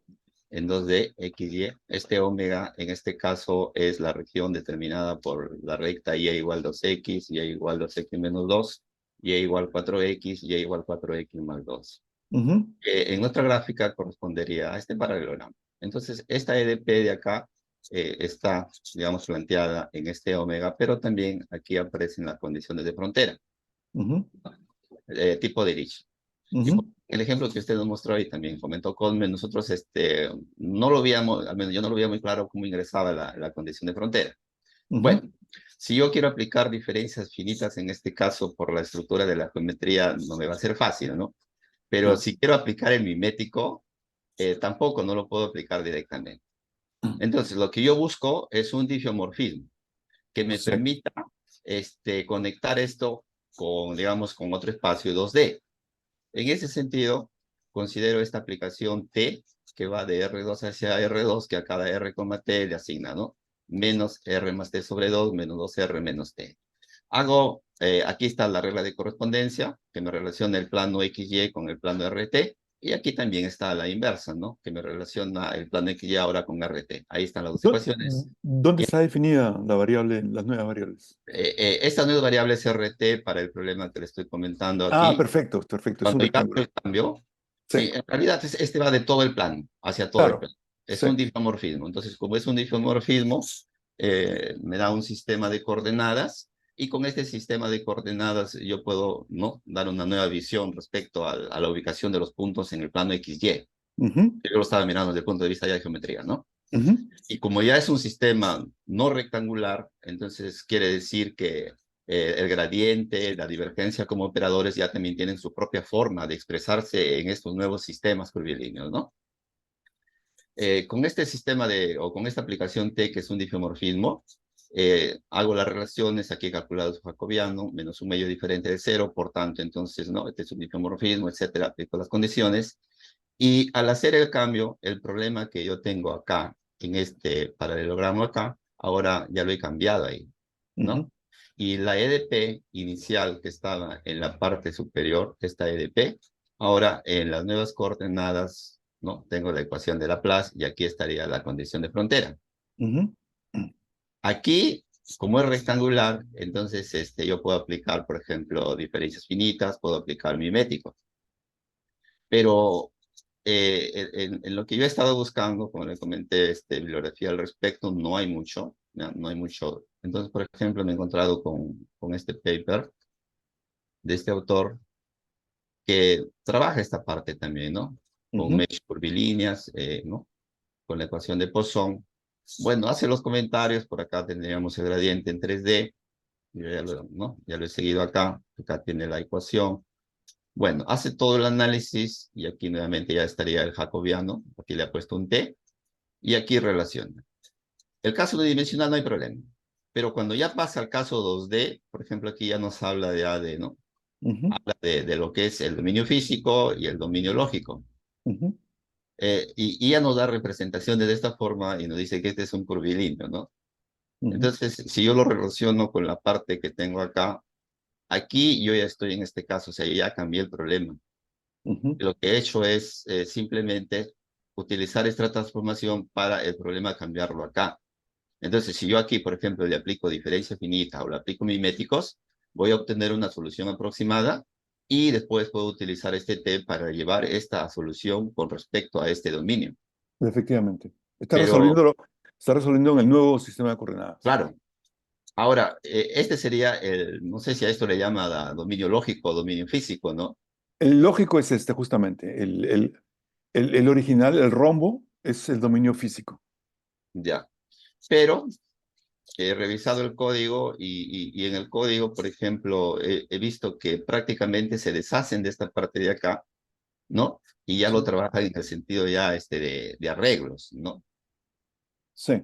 en 2D, XY. Este omega, en este caso, es la región determinada por la recta y igual 2x, y igual 2x menos 2, y igual 4x, y igual 4x más 2. Ujú, En nuestra gráfica correspondería a este paralelogramo. Entonces, esta EDP de acá está, digamos, planteada en este omega, pero también aquí aparecen las condiciones de frontera, ujú, tipo de Dirichlet. Y ujú, el ejemplo que usted nos mostró y también comentó Cosme, nosotros no lo veíamos, al menos yo no lo veía muy claro cómo ingresaba la condición de frontera. ujú. Bueno, si yo quiero aplicar diferencias finitas, en este caso por la estructura de la geometría, no me va a ser fácil, ¿no? Pero Claro. si quiero aplicar el mimético, tampoco no lo puedo aplicar directamente. Entonces, lo que yo busco es un diffeomorfismo que me Sí. permita conectar esto con, digamos, con otro espacio 2D. En ese sentido, considero esta aplicación T, que va de R2 hacia R2, que a cada R, T le asigna, ¿no? Menos R más T sobre 2, menos 2R menos T. Aquí está la regla de correspondencia, que me relaciona el plano XY con el plano RT, y aquí también está la inversa, ¿no? Que me relaciona el plano XY ahora con RT. Ahí están las dos ecuaciones. ¿Dónde está definida la variable, las nuevas variables? Esta nueva variable es RT para el problema que le estoy comentando Ah, aquí. perfecto, perfecto. Es un Cuando yo hago rectángulo. el cambio, sí, Sí, en realidad este va de todo el plano, hacia todo el claro. plano. Es Sí. un difeomorfismo. Entonces, como es un difeomorfismo, me da un sistema de coordenadas y con este sistema de coordenadas yo puedo, ¿no?, dar una nueva visión respecto a la ubicación de los puntos en el plano XY. Ujú, Yo lo estaba mirando desde el punto de vista ya de geometría, ¿no? ujú. Y como ya es un sistema no rectangular, entonces quiere decir que el gradiente, la divergencia como operadores ya también tienen su propia forma de expresarse en estos nuevos sistemas curvilíneos, ¿no? Con este sistema o con esta aplicación T, que es un difeomorfismo, hago las relaciones, aquí he calculado su jacobiano, menos un medio diferente de cero, por tanto, entonces, ¿no? Este es un difeomorfismo, etcétera, aplico las condiciones, y al hacer el cambio, el problema que yo tengo acá, en este paralelogramo acá, ahora ya lo he cambiado ahí, ¿no? Ujú, Y la EDP inicial que estaba en la parte superior, esta EDP, ahora en las nuevas coordenadas, ¿no? Tengo la ecuación de Laplace y aquí estaría la condición de frontera. ujú, Aquí, como es rectangular, entonces yo puedo aplicar, por ejemplo, diferencias finitas, puedo aplicar miméticos. Pero en lo que yo he estado buscando, como le comenté, bibliografía al respecto, no hay mucho, no hay mucho. Entonces, por ejemplo, me he encontrado con este paper de este autor que trabaja esta parte también, ¿no? Con ujú, mesh curvilíneas, ¿no? Con la ecuación de Poisson. Bueno, hace los comentarios, por acá tendríamos el gradiente en 3D, yo ya ¿no? Ya lo he seguido acá tiene la ecuación. Bueno, hace todo el análisis y aquí nuevamente ya estaría el jacobiano, aquí le ha puesto un T y aquí relaciona. El caso de dimensional no hay problema, pero cuando ya pasa al caso 2D, por ejemplo, aquí ya nos habla de AD, ¿no? ujú, Habla de lo que es el dominio físico y el dominio lógico. ujú, Y ya nos da representaciones de esta forma y nos dice que este es un curvilíneo, ¿no? ujú, Entonces, si yo lo relaciono con la parte que tengo acá, aquí yo ya estoy en este caso, o sea, ya cambié el problema. ujú. Lo que he hecho es simplemente utilizar esta transformación para el problema cambiarlo acá. Entonces, si yo aquí, por ejemplo, le aplico diferencia finita o le aplico miméticos, voy a obtener una solución aproximada y después puedo utilizar este T para llevar esta solución con respecto a este dominio. Efectivamente. Pero, Está resolviendo en el nuevo sistema de coordenadas. claro, ahora, este sería no sé si a esto le llama dominio lógico o dominio físico, ¿no? El lógico es este, justamente. El original, el rombo, es el dominio físico. Ya. Pero he revisado el código y en el código, por ejemplo, he visto que prácticamente se deshacen de esta parte de acá, ¿no? Y ya lo Sí. trabajan en el sentido ya de arreglos, ¿no? Sí.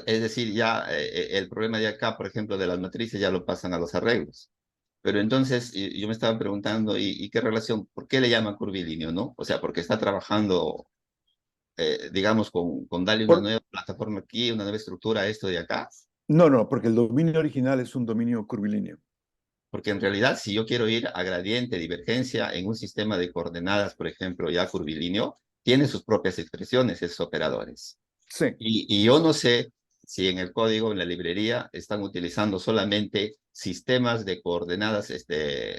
Es decir, ya el problema de acá, por ejemplo, de las matrices ya lo pasan a los arreglos. Pero entonces yo me estaba preguntando, ¿y qué relación? ¿Por qué le llaman curvilíneo, no? O sea, porque está trabajando, digamos, con darle una Por- nueva plataforma aquí, una nueva estructura a esto de acá. no, no, porque el dominio original es un dominio curvilíneo. Porque en realidad, si yo quiero ir a gradiente, divergencia en un sistema de coordenadas, por ejemplo, ya curvilíneo, tiene sus propias expresiones, esos operadores. Sí. Y yo no sé si en el código, en la librería, están utilizando solamente sistemas de coordenadas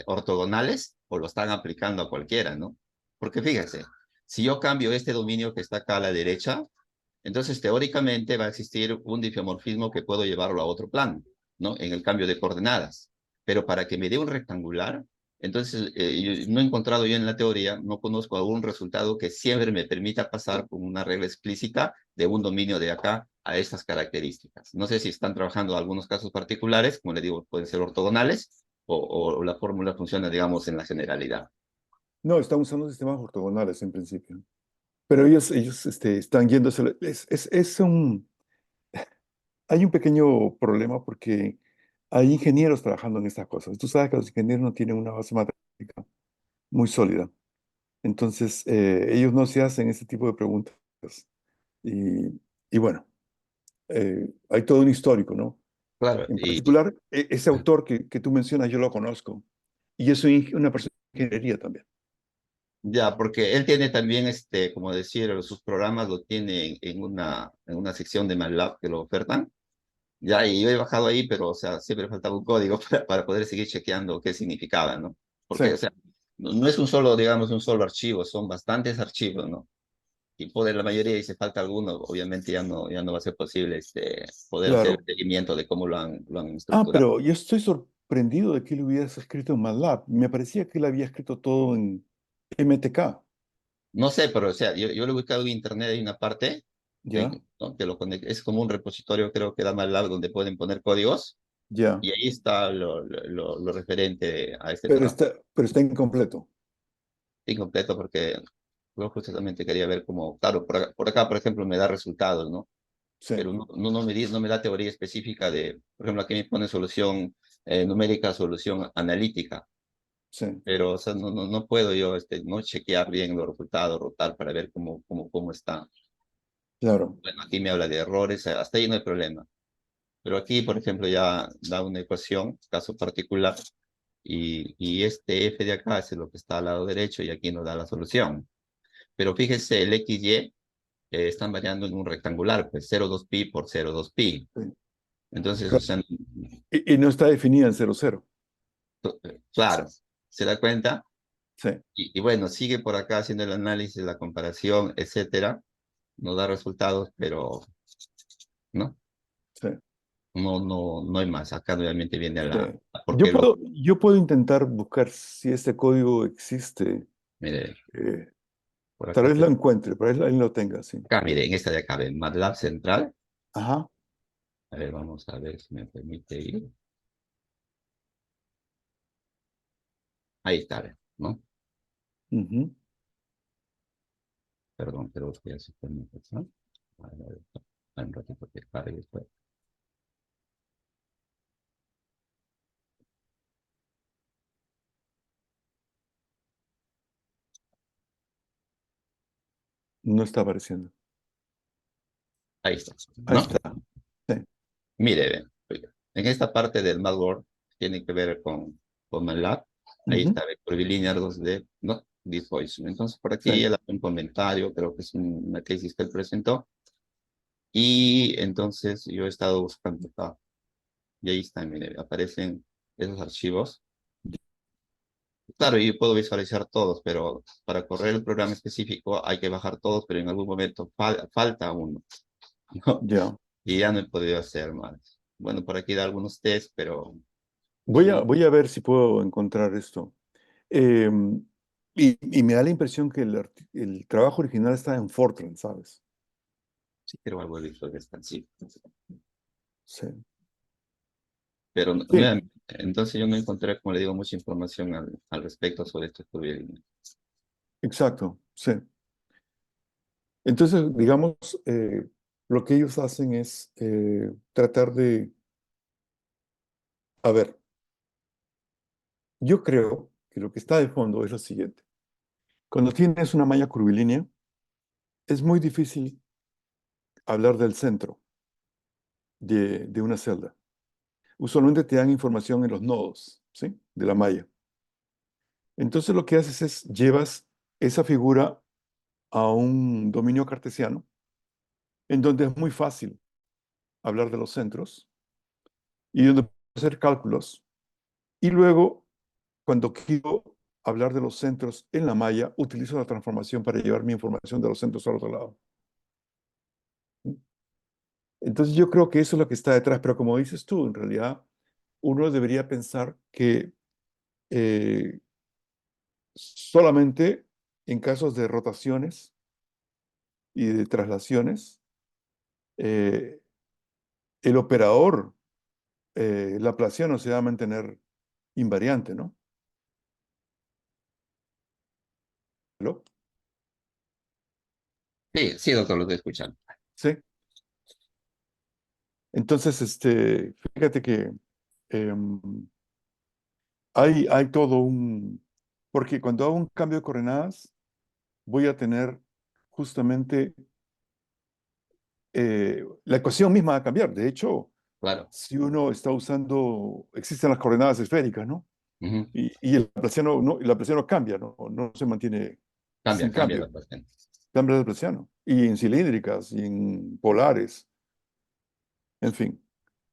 ortogonales o lo están aplicando a cualquiera, ¿no? Porque fíjense, si yo cambio este dominio que está acá a la derecha, entonces teóricamente va a existir un difeomorfismo que puedo llevarlo a otro plano, ¿no? En el cambio de coordenadas. Pero para que me dé un rectangular, entonces no he encontrado yo en la teoría, no conozco algún resultado que siempre me permita pasar con una regla explícita de un dominio de acá a estas características. No sé si están trabajando algunos casos particulares, como le digo, pueden ser ortogonales, o la fórmula funciona, digamos, en la generalidad. No, están usando sistemas ortogonales en principio. Pero ellos están yéndose. Hay un pequeño problema porque hay ingenieros trabajando en estas cosas. Tú sabes que los ingenieros no tienen una base matemática muy sólida. Entonces, ellos no se hacen ese tipo de preguntas. Y, y bueno, hay todo un histórico, ¿no? Claro, En y particular, ese autor que tú mencionas, yo lo conozco. Y es una persona de ingeniería también. ya, porque él tiene también, como decir, sus programas lo tiene en una sección de MATLAB que lo ofertan. Ya, y yo he bajado ahí, pero, o sea, siempre faltaba un código para poder seguir chequeando qué significaba, ¿no? Sí, Porque, o sea, no es un solo, digamos, un solo archivo, son bastantes archivos, ¿no? Y poder la mayoría, y si falta alguno, obviamente ya no va a ser posible poder hacer claro. el seguimiento de cómo lo han Ah, estructurado. pero yo estoy sorprendido de que él hubieras escrito en MATLAB. Me parecía que él había escrito todo en MTK. No sé, pero, o sea, yo lo he buscado en internet, hay una parte ¿Ya? ¿no? que lo conecta, es como un repositorio, creo que da MATLAB, donde pueden poner códigos, Ya. y ahí está lo referente a este trabajo. Pero está incompleto. Incompleto porque yo justamente quería ver cómo, claro, por acá, por ejemplo, me da resultados, ¿no? Sí, Pero no me da teoría específica de, por ejemplo, aquí me pone solución numérica, solución analítica, sí, pero, o sea, no puedo yo, no chequear bien los resultados, rotar para ver cómo está. claro. Bueno, aquí me habla de errores, hasta ahí no hay problema. Pero aquí, por ejemplo, ya da una ecuación, caso particular, y este f de acá es lo que está al lado derecho y aquí nos da la solución. Pero fíjese, el XY están variando en un rectangular, pues 0,2pi por 0,2pi. Sí. Entonces, o Claro. sea, Y no está definida en 00. claro, ¿se da cuenta? Sí, Y bueno, sigue por acá haciendo el análisis, la comparación, etcétera. Nos da resultados, pero no, sí, no hay más. Acá realmente viene sí. porque Yo puedo intentar buscar si este código existe. mire, eh, por Tal acá, vez lo encuentre, tal vez él lo tenga, sí. mire, en esta de acá, en MATLAB Central. Ajá. A ver, vamos a ver si me permite ir. Ahí está, ¿no? Ujú. Perdón, pero que ya se fue mi cosa. A ver, un ratito que cargue después. No está apareciendo. Ahí está, Ahí ¿no? está. Sí. Mire, oiga, en esta parte del malware tiene que ver con MATLAB. Ahí Ujú. está el curvilínea 2D, ¿no? This voice. Entonces, por Sí. aquí él hace un comentario, creo que es una tesis que él presentó. Y entonces yo he estado buscando acá. Y ahí está, mire, aparecen esos archivos. Claro, yo puedo visualizar todos, pero para correr el programa específico hay que bajar todos, pero en algún momento falta uno, ¿no? Ya. Y ya no he podido hacer más. Bueno, por aquí da algunos test, pero sí, Voy a ver si puedo encontrar esto. Em, y me da la impresión que el trabajo original está en Fortran, ¿sabes? sí quiero algo de visual expansivo. Sí. Pero Sí, entonces yo no encontré, como le digo, mucha información al respecto sobre estos tuberías. exacto. Sí. Entonces, digamos, lo que ellos hacen es tratar de, a ver, yo creo que lo que está de fondo es lo siguiente. Cuando tienes una malla curvilínea, es muy difícil hablar del centro de una celda. Usualmente te dan información en los nodos, ¿sí? De la malla. Entonces lo que haces es llevas esa figura a un dominio cartesiano, en donde es muy fácil hablar de los centros y donde puedo hacer cálculos. Y luego, cuando quiero hablar de los centros en la malla, utilizo la transformación para llevar mi información de los centros al otro lado. Entonces yo creo que eso es lo que está detrás, pero como dices tú, en realidad uno debería pensar que eh, solamente en casos de rotaciones y de traslaciones, eh, el operador laplaciano se va a mantener invariante, ¿no? ¿Aló? Sí, sí, doctor, lo estoy escuchando. Sí. Entonces, fíjate que em, hay todo un... Porque cuando hago un cambio de coordenadas, voy a tener justamente la ecuación misma va a cambiar. De hecho, Claro. si uno está usando, existen las coordenadas esféricas, ¿no? Ujú. Y el laplaciano cambia, ¿no? No se mantiene Cambia, sin cambia cambio. la cuestión. Cambia el laplaciano. Y en cilíndricas, y en polares, en fin.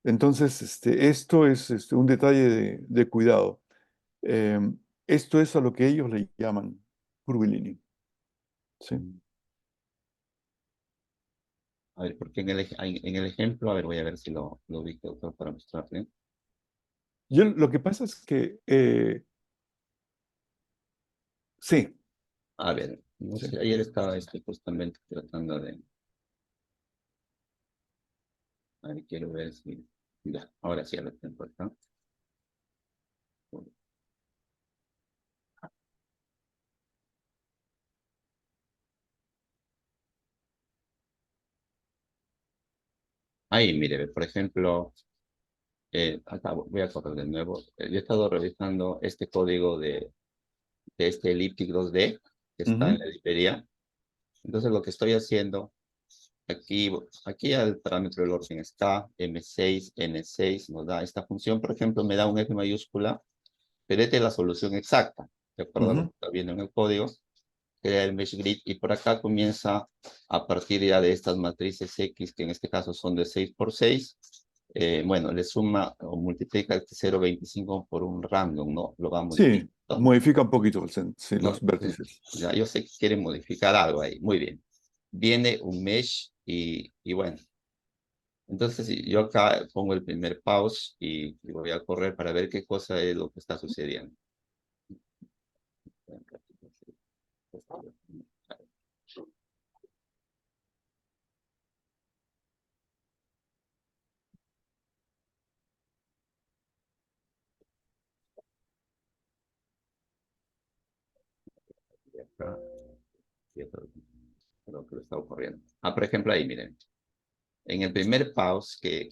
Entonces, esto es un detalle de cuidado. Eh, Esto es a lo que ellos le llaman curvilíneo. ¿Sí? A ver, porque en el ejemplo, a ver, voy a ver si lo ubico, doctor, para mostrarle. Lo que pasa es que, sí, A ver, no sí. sé, ayer estaba justamente tratando de... A ver, quiero ver si... Ya, ahora sí ya lo tengo acá. Ahí, mire, por ejemplo, acá voy a correr de nuevo. Yo he estado revisando este código de este Elliptic 2D que está en Ujú, la librería. Entonces, lo que estoy haciendo aquí, aquí al parámetro del orden está M6, N6, nos da esta función, por ejemplo, me da un F mayúscula, pero esta es la solución exacta, de acuerdo a lo ujú. que está viendo en el código, crea el mesh grid y por acá comienza a partir ya de estas matrices X, que en este caso son de 6 por 6, bueno, le suma o multiplica este 0,25 por un random, ¿no? Lo va Sí, modificando, modifica un poquito sí, ¿no? los vértices. Ya yo sé que quiere modificar algo ahí, muy bien. Viene un mesh y bueno, entonces yo acá pongo el primer pause y voy a correr para ver qué cosa es lo que está sucediendo. Y acá, y esto es lo que está ocurriendo. Ah, por ejemplo, ahí miren, en el primer pause que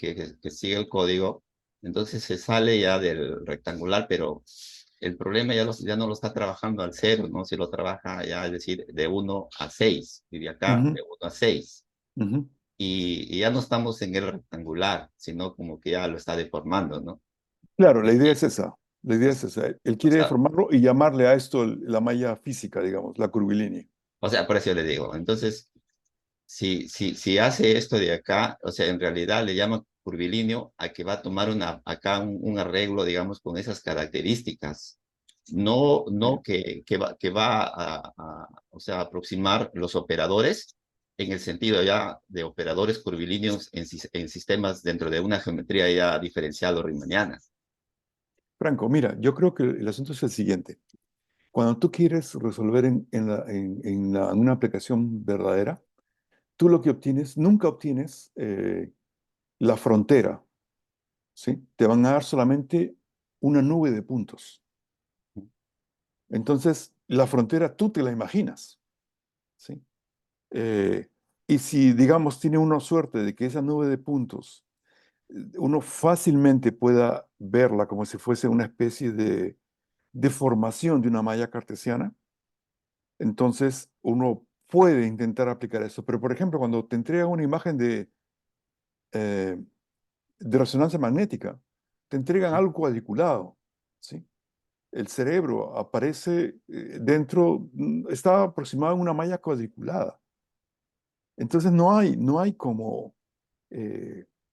sigue el código, entonces se sale ya del rectangular, pero el problema ya no lo está trabajando al cero, ¿no? Si lo trabaja ya, es decir, de 1 a 6 y de acá Ujú, de 1 a 6. ujú. Y ya no estamos en el rectangular, sino como que ya lo está deformando, ¿no? Claro, la idea es esa. La idea es esa. Él O quiere sea, deformarlo y llamarle a esto la malla física, digamos, la curvilínea. por eso yo le digo, entonces, si hace esto de acá, o sea, en realidad le llama curvilíneo a que va a tomar acá un arreglo, digamos, con esas características. No, Sí. no que va o sea, aproximar los operadores en el sentido ya de operadores curvilíneos en sistemas dentro de una geometría ya diferencial o riemanniana. Franco, mira, yo creo que el asunto es el siguiente. Cuando tú quieres resolver en una aplicación verdadera, tú lo que obtienes, nunca obtienes la frontera, ¿sí? Te van a dar solamente una nube de puntos. Entonces, la frontera tú te la imaginas, ¿sí? Eh, y si, digamos, tiene uno suerte de que esa nube de puntos, uno fácilmente pueda verla como si fuese una especie de deformación de una malla cartesiana, entonces uno puede intentar aplicar eso. Pero, por ejemplo, cuando te entrega una imagen eh, de resonancia magnética, te entregan algo cuadriculado, ¿sí? el cerebro aparece está aproximado en una malla cuadriculada. Entonces no hay como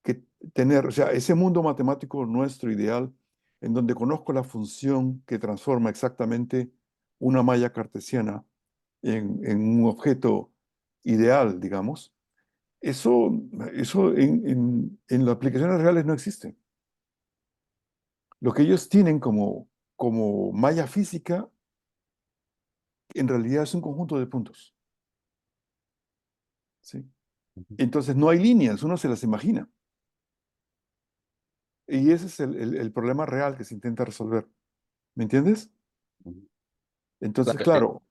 que tener, o sea, ese mundo matemático nuestro ideal, en donde conozco la función que transforma exactamente una malla cartesiana en un objeto ideal, digamos, eso en las aplicaciones reales no existe. Lo que ellos tienen como malla física, en realidad es un conjunto de puntos. ¿Sí? Ujú, Entonces no hay líneas, uno se las imagina. Y ese es el problema real que se intenta resolver. ¿Me entiendes? ujú. Entonces, Claro, claro,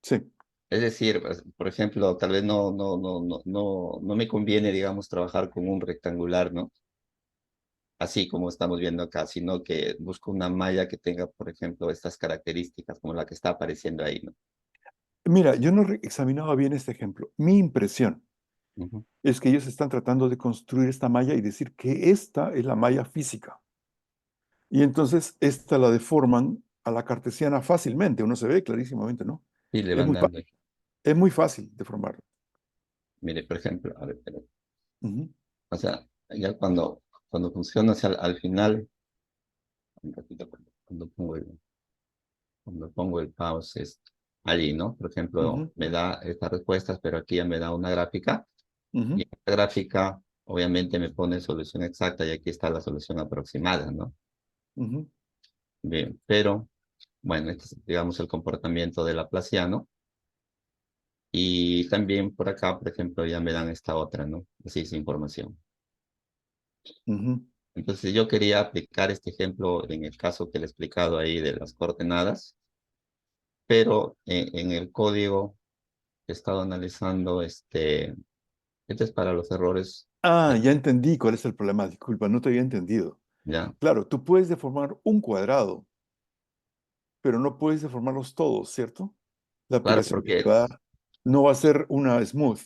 sí. es decir, pues, por ejemplo, tal vez no me conviene, digamos, trabajar con un rectangular, ¿no? Así como estamos viendo acá, sino que busco una malla que tenga, por ejemplo, estas características como la que está apareciendo ahí, ¿no? Mira, yo no examinaba bien este ejemplo. Mi impresión Ujú. es que ellos están tratando de construir esta malla y decir que esta es la malla física. Y entonces esta la deforman a la cartesiana fácilmente. Uno se ve clarísimamente, ¿no? Y le Es van muy, dando, es muy fácil deformarlo. mire, por ejemplo, a ver, Ujú, o sea, ya cuando funciona hacia al final, un ratito, cuando pongo el pause es allí, ¿no? Por ejemplo, ujú, me da estas respuestas, pero aquí ya me da una gráfica, y ujú, en esta gráfica obviamente me pone solución exacta y aquí está la solución aproximada, ¿no? ujú, Bien, pero bueno, este es, digamos, el comportamiento del laplaciano. Y también por acá, por ejemplo, ya me dan esta otra, ¿no? Así es información. ujú. Entonces yo quería aplicar este ejemplo en el caso que le he explicado ahí de las coordenadas, pero en el código he estado analizando este es para los errores, Ah, ya entendí cuál es el problema. Disculpa, no te había entendido. ¿ya? Claro, tú puedes deformar un cuadrado, pero no puedes deformarlos todos, ¿cierto? La Claro, aplicación que te porque va a dar no va a ser una smooth.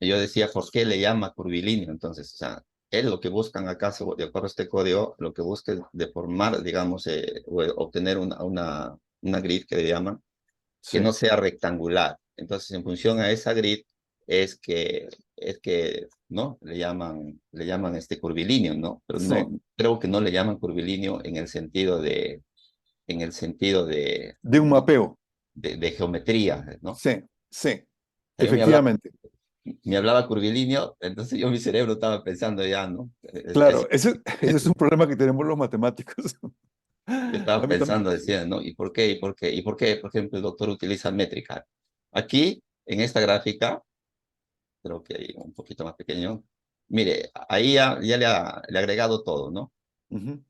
yo decía, ¿por qué le llama curvilíneo? Entonces, o sea, es lo que buscan acá, de acuerdo a este código, lo que busca es deformar, digamos, o obtener una grid que le llaman, que Sí, no sea rectangular. Entonces, en función a esa grid, ¿no? Le llaman este curvilíneo, ¿no? Pero sí, no, creo que no le llaman curvilíneo en el sentido de un mapeo. de geometría, ¿no? Sí, sí, O sea, efectivamente. me hablaba curvilíneo, entonces yo mi cerebro estaba pensando ya, ¿no? Claro, ese es un problema que tenemos los matemáticos. Yo A estaba mí también. pensando, decía, ¿no? ¿Y por qué? ¿Y por qué? ¿Y por qué, por ejemplo, el doctor utiliza métrica? Aquí, en esta gráfica, creo que hay un poquito más pequeño. Mire, ahí ya le ha agregado todo, ¿no? Ujú,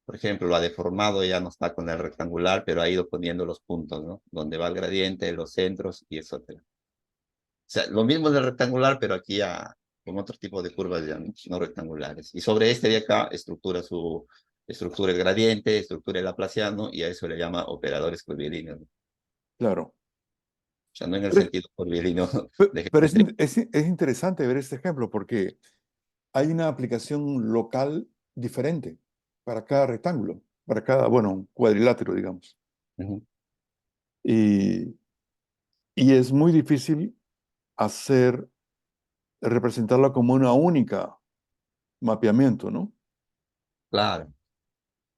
Por ejemplo, lo ha deformado, ya no está con el rectangular, pero ha ido poniendo los puntos, ¿no? Donde va el gradiente, los centros y etcétera. O sea, lo mismo del rectangular, pero aquí ya con otro tipo de curvas ya no rectangulares. Y sobre este de acá estructura el gradiente, estructura el laplaciano, y a eso le llama operadores curvilíneos. O claro. sea, no en el Pero, sentido curvilíneo de pero geometría. es interesante ver este ejemplo porque hay una aplicación local diferente para cada rectángulo, para cada, bueno, cuadrilátero, digamos. Ujú. Y, y es muy difícil representarla como una única mapeamiento, ¿no? Claro,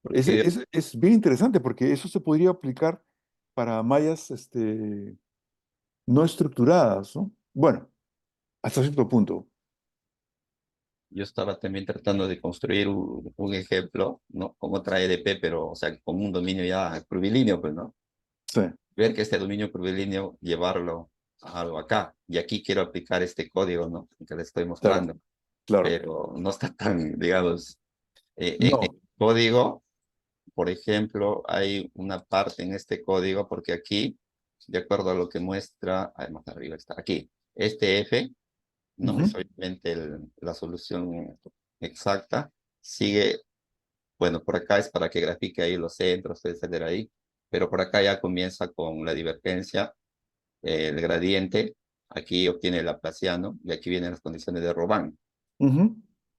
porque Es bien interesante porque eso se podría aplicar para mallas no estructuradas, ¿no? Bueno, hasta cierto punto. yo estaba también tratando de construir un ejemplo, ¿no? Con otra EDP, pero, o sea, con un dominio ya curvilíneo, pues, ¿no? Sí, Ver que este dominio curvilíneo, llevarlo a algo acá. Y aquí quiero aplicar este código, ¿no? Que les estoy claro, mostrando, claro. pero no está tan, digamos, en el No. código, por ejemplo, hay una parte en este código, porque aquí, de acuerdo a lo que muestra, más arriba está, aquí, este F, no es Ujú, obviamente la solución exacta, sigue, bueno, por acá es para que grafique ahí los centros, etcétera, ahí, pero por acá ya comienza con la divergencia, el gradiente, aquí obtiene el laplaciano, y aquí vienen las condiciones de Robin, ujú,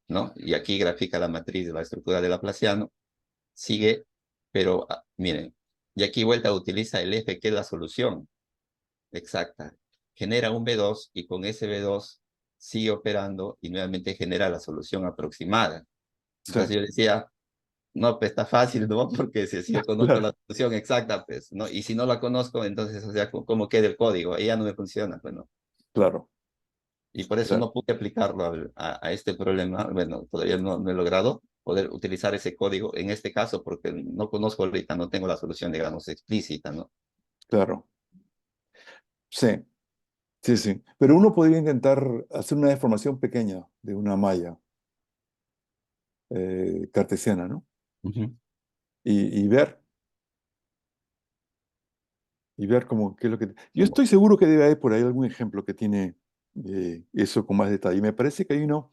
¿no? Y aquí grafica la matriz de la estructura de laplaciano, sigue pero miren, y aquí vuelta utiliza el F, que es la solución exacta. Genera un B2 y con ese B2 sigue operando y nuevamente genera la solución aproximada. Sí, Entonces yo decía, no, pues está fácil, ¿no? Porque si yo conozco claro, la solución exacta, pues, ¿no? Y si no la conozco, entonces, o sea, ¿cómo queda el código? Ahí ya no me funciona, pues, ¿no? claro, Y por eso claro, no pude aplicarlo a este problema. Bueno, todavía no he logrado poder utilizar ese código en este caso porque no conozco ahorita, no tengo la solución, digamos, explícita, ¿no? claro. Sí, sí, sí. Pero uno podría intentar hacer una deformación pequeña de una malla cartesiana, ¿no? Ujú. Y ver, cómo, qué es lo que... Yo Como- estoy seguro que debe haber por ahí algún ejemplo que tiene eso con más detalle. Me parece que hay uno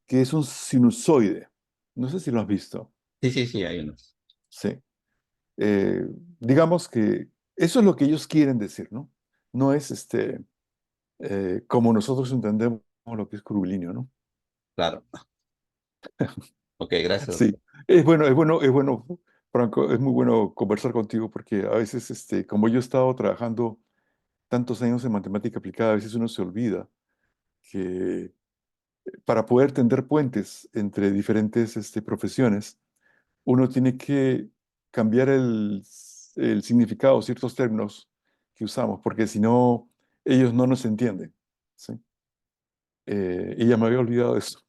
que es un sinusoide. No sé si lo has visto. Sí, sí, sí, hay unos. Sí. Eh, digamos que eso es lo que ellos quieren decir, ¿no? No es como nosotros entendemos lo que es curvilíneo, ¿no? Claro. Ok, gracias, Sí, doctor. es bueno, Franco, es muy bueno conversar contigo porque a veces, como yo he estado trabajando tantos años en matemática aplicada, a veces uno se olvida que para poder tender puentes entre diferentes, profesiones, uno tiene que cambiar el significado de ciertos términos que usamos, porque si no, ellos no nos entienden, ¿sí? Y ya me había olvidado de eso.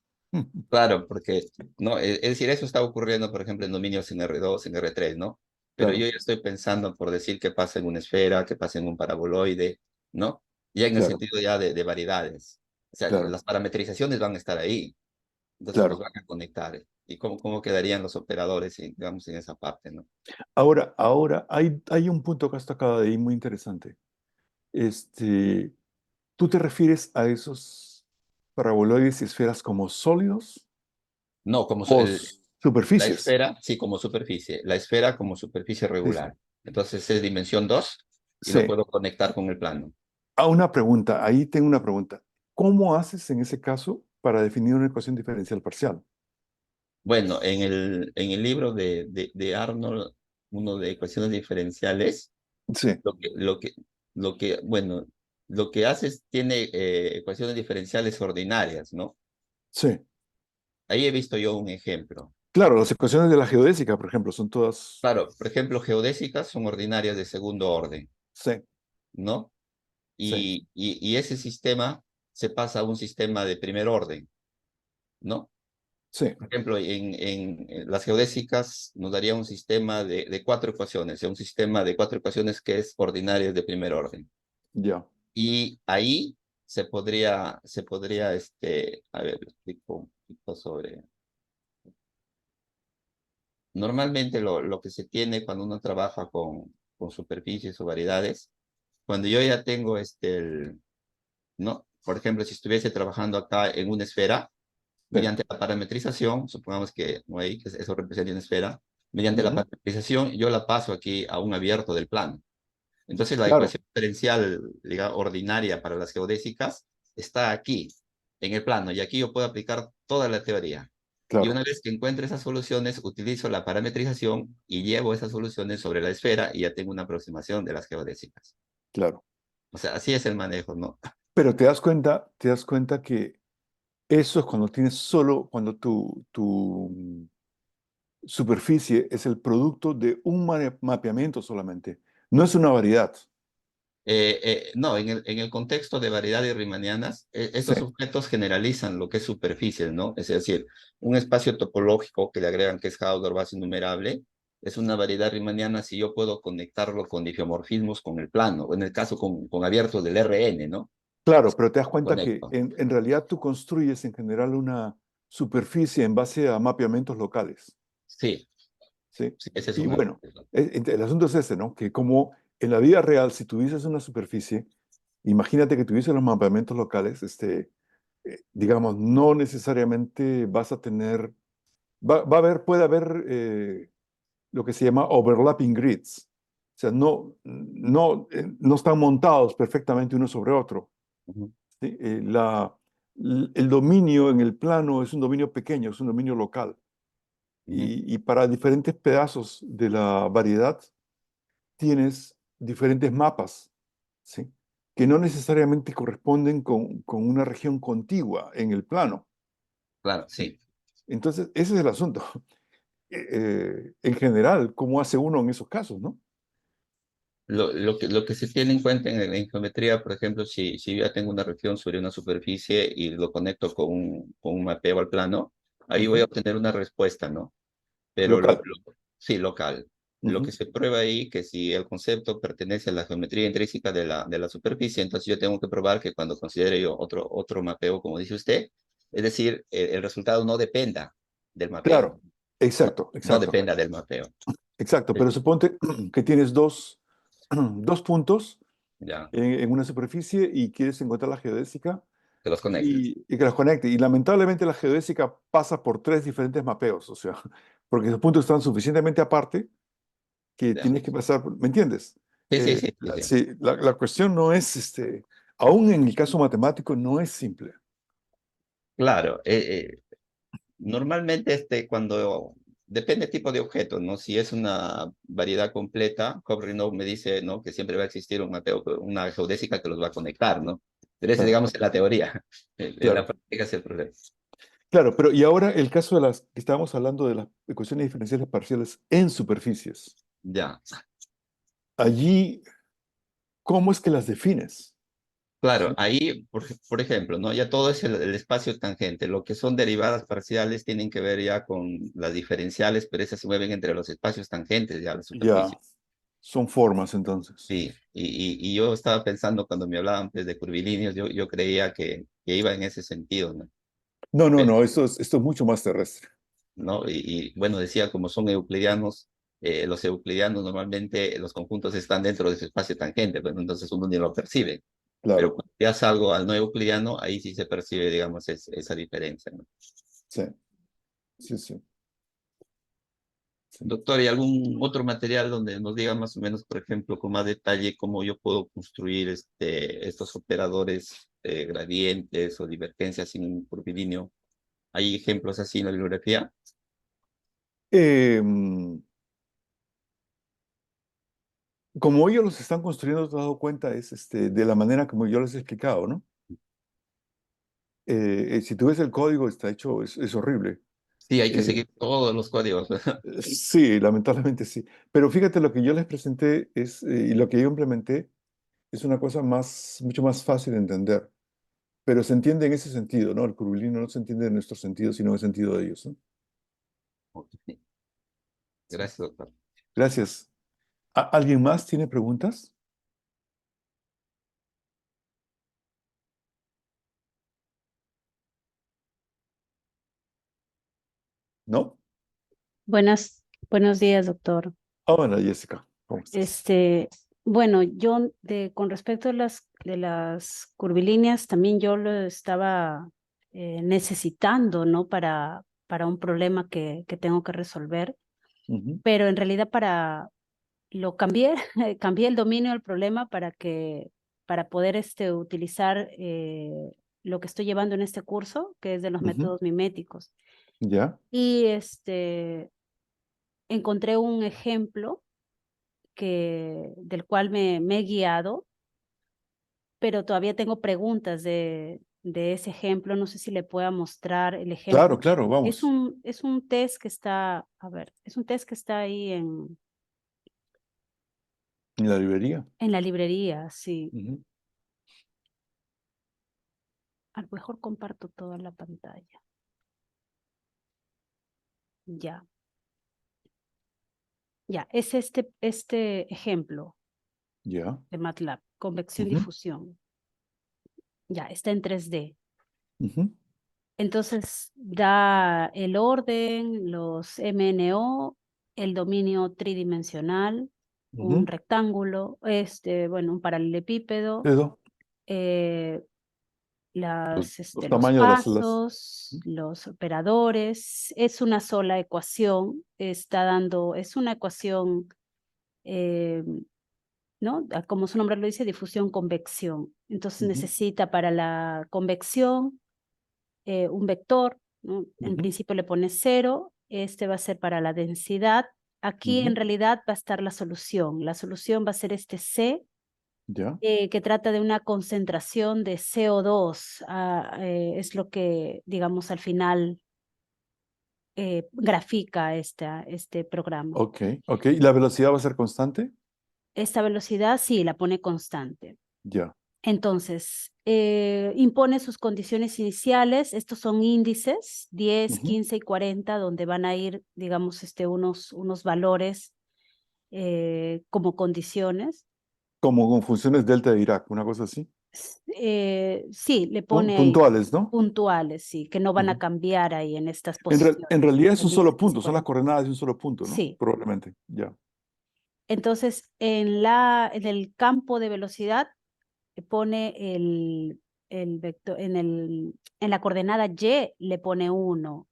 Claro, porque, no, es decir, eso está ocurriendo, por ejemplo, en dominios en R2, en R3, ¿no? Pero yo Claro, ya estoy pensando por decir qué pasa en una esfera, qué pasa en un paraboloide, ¿no? Ya en el claro, sentido ya de variedades. O sea, claro, las parametrizaciones van a estar ahí, entonces los claro. van a conectar. ¿Y cómo quedarían los operadores, digamos, en esa parte, ¿no? Ahora hay un punto que está acá de ahí muy interesante. Este, ¿Tú te refieres a esos paraboloides y esferas como sólidos No, como o la superficies? esfera, sí, como superficie, la esfera como superficie Sí, sí. regular. Entonces es dimensión 2 y lo Sí. puedo conectar con el plano. Una pregunta, ahí tengo una pregunta. ¿Cómo haces en ese caso para definir una ecuación diferencial parcial? Bueno, en el libro de Arnold, uno de ecuaciones diferenciales, Sí, lo que, lo que, bueno, lo que hace es, tiene ecuaciones diferenciales ordinarias, ¿no? sí. Ahí he visto yo un ejemplo. Claro, las ecuaciones de la geodésica, por ejemplo, son todas... Claro, por ejemplo, geodésicas son ordinarias de segundo orden, Sí, ¿no? sí, Y ese sistema se pasa a un sistema de primer orden, ¿no? sí, Por ejemplo, en las geodésicas nos daría un sistema de cuatro ecuaciones, un sistema de cuatro ecuaciones que es ordinario de primer orden. ya, Y ahí se podría, a ver, lo explico un poquito sobre. Normalmente lo que se tiene cuando uno trabaja con superficies o variedades, cuando yo ya tengo ¿no? Por ejemplo, si estuviese trabajando acá en una esfera, sí. mediante la parametrización, supongamos que no hay, que eso representa una esfera, mediante la Ujú. parametrización yo la paso aquí a un abierto del plano. Entonces la Claro, ecuación diferencial, digamos, ordinaria para las geodésicas está aquí, en el plano, y aquí yo puedo aplicar toda la teoría. Y claro, una vez que encuentre esas soluciones, utilizo la parametrización y llevo esas soluciones sobre la esfera y ya tengo una aproximación de las geodésicas. claro. O sea, así es el manejo, ¿no? Pero te das cuenta que eso es cuando tienes solo, cuando tu superficie es el producto de un mapeamiento solamente. No es una variedad. No, en el contexto de variedades riemannianas, Sí, estos objetos generalizan lo que es superficie, ¿no? Es decir, un espacio topológico que le agregan que es Hausdorff base innumerable, es una variedad riemanniana si yo puedo conectarlo con difeomorfismos con el plano, o en el caso con abiertos del RN, ¿no? claro, pero te das cuenta que Conecto. en realidad tú construyes en general una superficie en base a mapeamientos locales. Sí, ¿Sí? sí, ese es Y un bueno, ejemplo. el asunto es ese, ¿no? Que como en la vida real, si tuvieses una superficie, imagínate que tuvieses los mapeamientos locales, digamos, no necesariamente vas a tener, puede haber lo que se llama overlapping grids. O sea, no están montados perfectamente uno sobre otro. Ujú. ¿Sí? El dominio en el plano es un dominio pequeño, es un dominio local. Ujú. y para diferentes pedazos de la variedad tienes diferentes mapas, ¿sí? Que no necesariamente corresponden con una región contigua en el plano. Claro, sí. Entonces, ese es el asunto. En general, ¿cómo hace uno en esos casos, no? Lo que se tiene en cuenta en geometría, por ejemplo, si yo ya tengo una región sobre una superficie y lo conecto con un mapeo al plano, ahí voy a Ujú. obtener una respuesta, ¿no? Pero Local. sí, local. Lo que Ujú. se prueba ahí, que si el concepto pertenece a la geometría intrínseca de la superficie, entonces yo tengo que probar que cuando considere yo otro mapeo, como dice usted, es decir, el resultado no dependa del mapeo, Claro, no, exacto, no exacto, dependa del mapeo. exacto. Pero suponte que tienes dos puntos Ya, en una superficie y quieres encontrar la geodésica que los conectes. y que los conecte. Y lamentablemente la geodésica pasa por tres diferentes mapeos, o sea, porque esos puntos están suficientemente aparte que Ya. tienes que pasar, ¿me entiendes? Sí, sí, sí, sí, sí. Sí, la cuestión no es, aún en el caso matemático, no es simple. Claro, normalmente cuando depende del tipo de objeto, ¿no? Si es una variedad completa, Cobb-Renaud me dice, ¿no? Que siempre va a existir una geodésica que los va a conectar, ¿no? Pero ese, Claro, digamos, es la teoría. En la claro, práctica es el problema. claro, pero y ahora el caso de las que estábamos hablando de las ecuaciones diferenciales parciales en superficies. Ya. Allí, ¿cómo es que las defines? Claro, Sí. ahí, por ejemplo, ¿no? Ya todo es el espacio tangente. Lo que son derivadas parciales tienen que ver ya con las diferenciales, pero esas se mueven entre los espacios tangentes, ya la Ya, superficie. son formas entonces. Sí, y yo estaba pensando cuando me hablaban pues, de curvilíneos, yo creía que iba en ese sentido, ¿no? No, no, Pero, no, esto es mucho más terrestre. ¿no? Bueno, decía, como son euclidianos, los euclidianos normalmente los conjuntos están dentro de su espacio tangente, pero entonces uno ni lo percibe. Pero Claro, cuando ya salgo al no euclidiano, ahí sí se percibe, digamos, esa diferencia, ¿no? sí, sí, sí, sí. Doctor, ¿hay algún otro material donde nos diga más o menos, por ejemplo, con más detalle cómo yo puedo construir estos operadores gradientes o divergencias en un curvilíneo? ¿Hay ejemplos así en la bibliografía? Em, Como ellos los están construyendo, te has dado cuenta, es de la manera como yo les he explicado, ¿no? Si tú ves el código, está hecho, es horrible. Sí, hay que Eh, seguir todos los códigos. sí, lamentablemente sí. Pero fíjate, lo que yo les presenté y lo que yo implementé es una cosa mucho más fácil de entender. Pero se entiende en ese sentido, ¿no? El curvilíneo no se entiende en nuestro sentido, sino en el sentido de ellos, ¿no? Sí. Gracias, doctor. Gracias. ¿Alguien más tiene preguntas? ¿No? Buenos días, doctor. Hola, Jessica. ¿Cómo estás? Bueno, con respecto a las curvilíneas, también yo lo estaba necesitando, ¿no? Para un problema que tengo que resolver, Ujú, pero en realidad lo cambié, cambié el dominio del problema para poder utilizar lo que estoy llevando en este curso, que es de los ujú. métodos miméticos. Ya, Y encontré un ejemplo del cual me he guiado, pero todavía tengo preguntas de ese ejemplo. No sé si le pueda mostrar el claro, ejemplo. claro, Es vamos. un, es un test que está, a ver, es un test que está ahí En la librería. en la librería, sí. Ujú. A lo mejor comparto toda la pantalla. Ya, ya, es este ejemplo Ya. de MATLAB, convección Ujú, difusión. Ya, está en 3D. ujú, Entonces da el orden, los MNO, el dominio tridimensional, un ujú. rectángulo, bueno, un paralelepípedo, Dedo. eh, Los los tamaños de las celdas. pasos, los operadores. Es una sola ecuación, es una ecuación, eh, ¿no? Como su nombre lo dice, difusión-convección. Entonces Ujú, necesita para la convección un vector, ¿no? En ujú, principio le pones 0, este va a ser para la densidad. Aquí en Ujú. realidad va a estar la solución. La solución va a ser este C, Ya. que trata de una concentración de CO2. Es lo que, digamos, al final grafica este programa. Ok, ok. ¿Y la velocidad va a ser constante? Esta velocidad sí la pone constante. Ya. Entonces, impone sus condiciones iniciales. Estos son índices, 10, Ujú. 15 y 40, donde van a ir, digamos, unos valores como condiciones. Como con funciones delta de Dirac, una cosa así. Sí, le pone ahí Puntuales, ¿no? puntuales, sí, que no van a Ujú. cambiar ahí en estas En posiciones. realidad es un El solo 10, 15 y punto, son las 40. coordenadas de un solo punto, ¿no? Sí. Probablemente, ya. Entonces, en el campo de velocidad pone el vector, en la coordenada Y le pone 1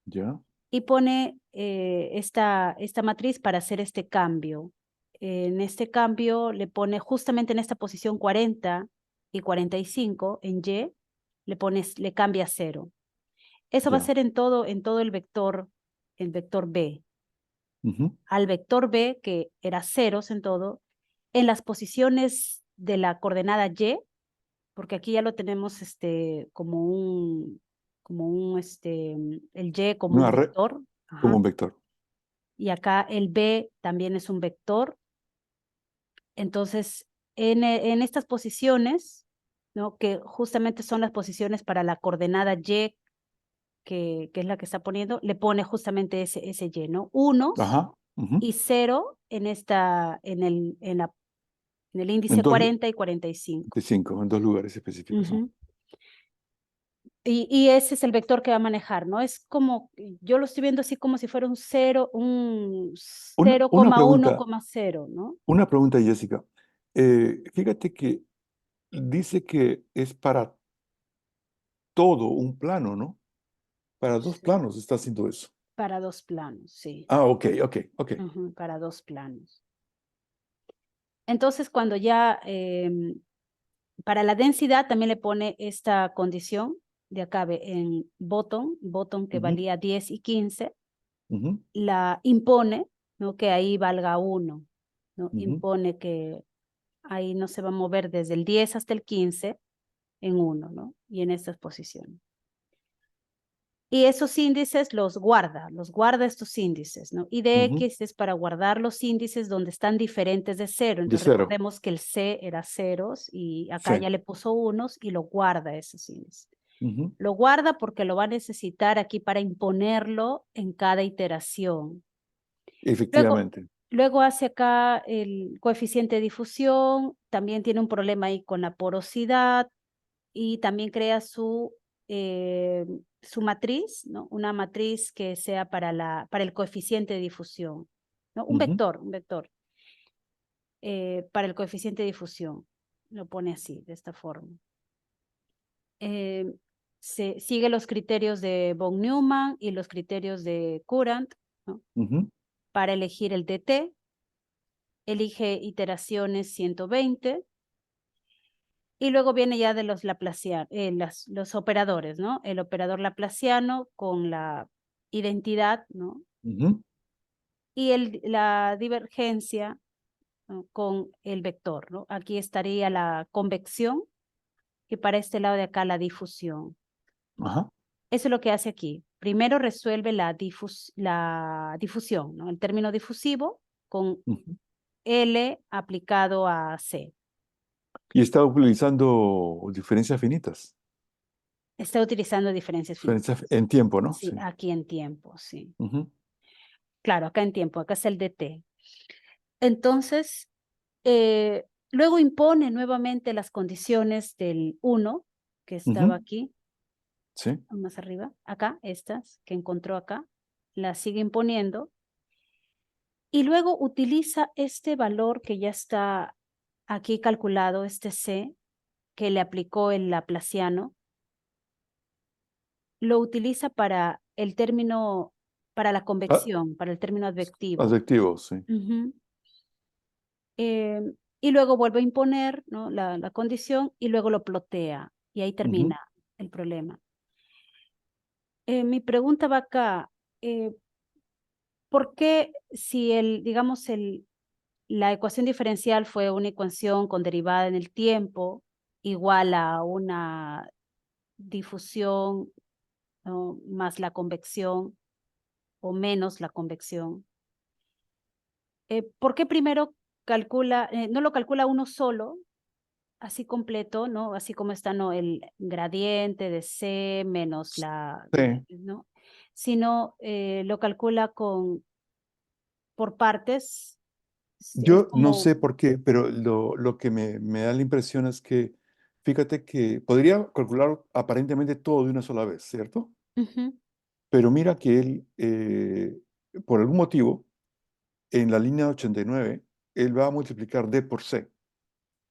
Ya. y pone esta matriz para hacer este cambio. En este cambio le pone justamente en esta posición 40 y 45 en Y, le cambia 0. Eso va a Ya. ser en todo el vector B. Ujú. Al vector B, que era ceros en todo, en las posiciones de la coordenada Y, porque aquí ya lo tenemos el Y como un Una red vector, como ajá, un vector. y acá el B también es un vector. Entonces, en estas posiciones, ¿no? Que justamente son las posiciones para la coordenada Y, que es la que está poniendo, le pone justamente ese Y, ¿no? Unos Ajá. Ujú. y 0 en el En índice dos, 40 y 45. de 5, en dos lugares específicos, ¿no? Ujú. Y ese es el vector que va a manejar, ¿no? Es como, yo lo estoy viendo así como si fuera un Una pregunta, 0,1,0, ¿no? una pregunta, Jessica. Fíjate que dice que es para todo un plano, ¿no? Para dos Sí. planos está haciendo eso. Para 2 planos, sí. Ah, ok, ok, ok. Ujú, para 2 planos. Entonces, cuando ya, para la densidad también le pone esta condición de acá en bottom que Ujú, valía 10 y 15, ujú, la impone, ¿no? Que ahí valga 1, ¿no? ujú, Impone que ahí no se va a mover desde el 10 hasta el 15 en 1, ¿no? Y en estas posiciones. Y esos índices los guarda estos índices, ¿no? Y de ujú. X es para guardar los índices donde están diferentes de 0. De Entonces cero. recordemos que el C era ceros y acá Sí. ya le puso unos y lo guarda esos índices. Ujú. Lo guarda porque lo va a necesitar aquí para imponerlo en cada iteración. Luego, Efectivamente. luego hace acá el coeficiente de difusión, también tiene un problema ahí con la porosidad y también crea su matriz, ¿no? Una matriz que sea para el coeficiente de difusión, ¿no? Un Ujú, vector, para el coeficiente de difusión. Lo pone así, de esta forma. Se sigue los criterios de von Neumann y los criterios de Courant, ¿no? ujú, Para elegir el DT, elige iteraciones 120 y luego viene ya de los los operadores, ¿no? El operador laplaciano con la identidad, ¿no? ujú. Y la divergencia, ¿no? Con el vector, ¿no? Aquí estaría la convección y para este lado de acá la difusión. Ajá. Eso es lo que hace aquí. Primero resuelve la difusión, ¿no? El término difusivo con Ujú. L aplicado a C. Y está utilizando diferencias finitas. Está utilizando diferencias finitas. Diferencias en tiempo, ¿no? Sí, Sí. aquí en tiempo, sí. Ujú, Claro, acá en tiempo, acá es el DT. Entonces, luego impone nuevamente las condiciones del 1, que estaba ujú. aquí, Sí. más arriba, acá, estas que encontró acá, las sigue imponiendo. Y luego utiliza este valor que ya está aquí calculado, este C, que le aplicó el laplaciano, lo utiliza para el término, para la Ah, convección, para el término advectivo. adjetivo, sí. Ujú. Y luego vuelve a imponer, ¿no? la condición y luego lo plotea y ahí Ujú. termina el problema. Mi pregunta va acá. ¿por qué si digamos, la ecuación diferencial fue una ecuación con derivada en el tiempo igual a una difusión, ¿no? Más la convección o menos la convección? ¿Por qué primero no lo calcula uno solo, así completo, ¿no? Así como está, ¿no? El gradiente de C menos Sí. ¿no? Sino lo calcula por partes. Es Yo no como, sé por qué, pero lo que me da la impresión es que, fíjate que podría calcular aparentemente todo de una sola vez, ¿cierto? ujú, Pero mira que él, por algún motivo, en la línea 89, él va a multiplicar D por C.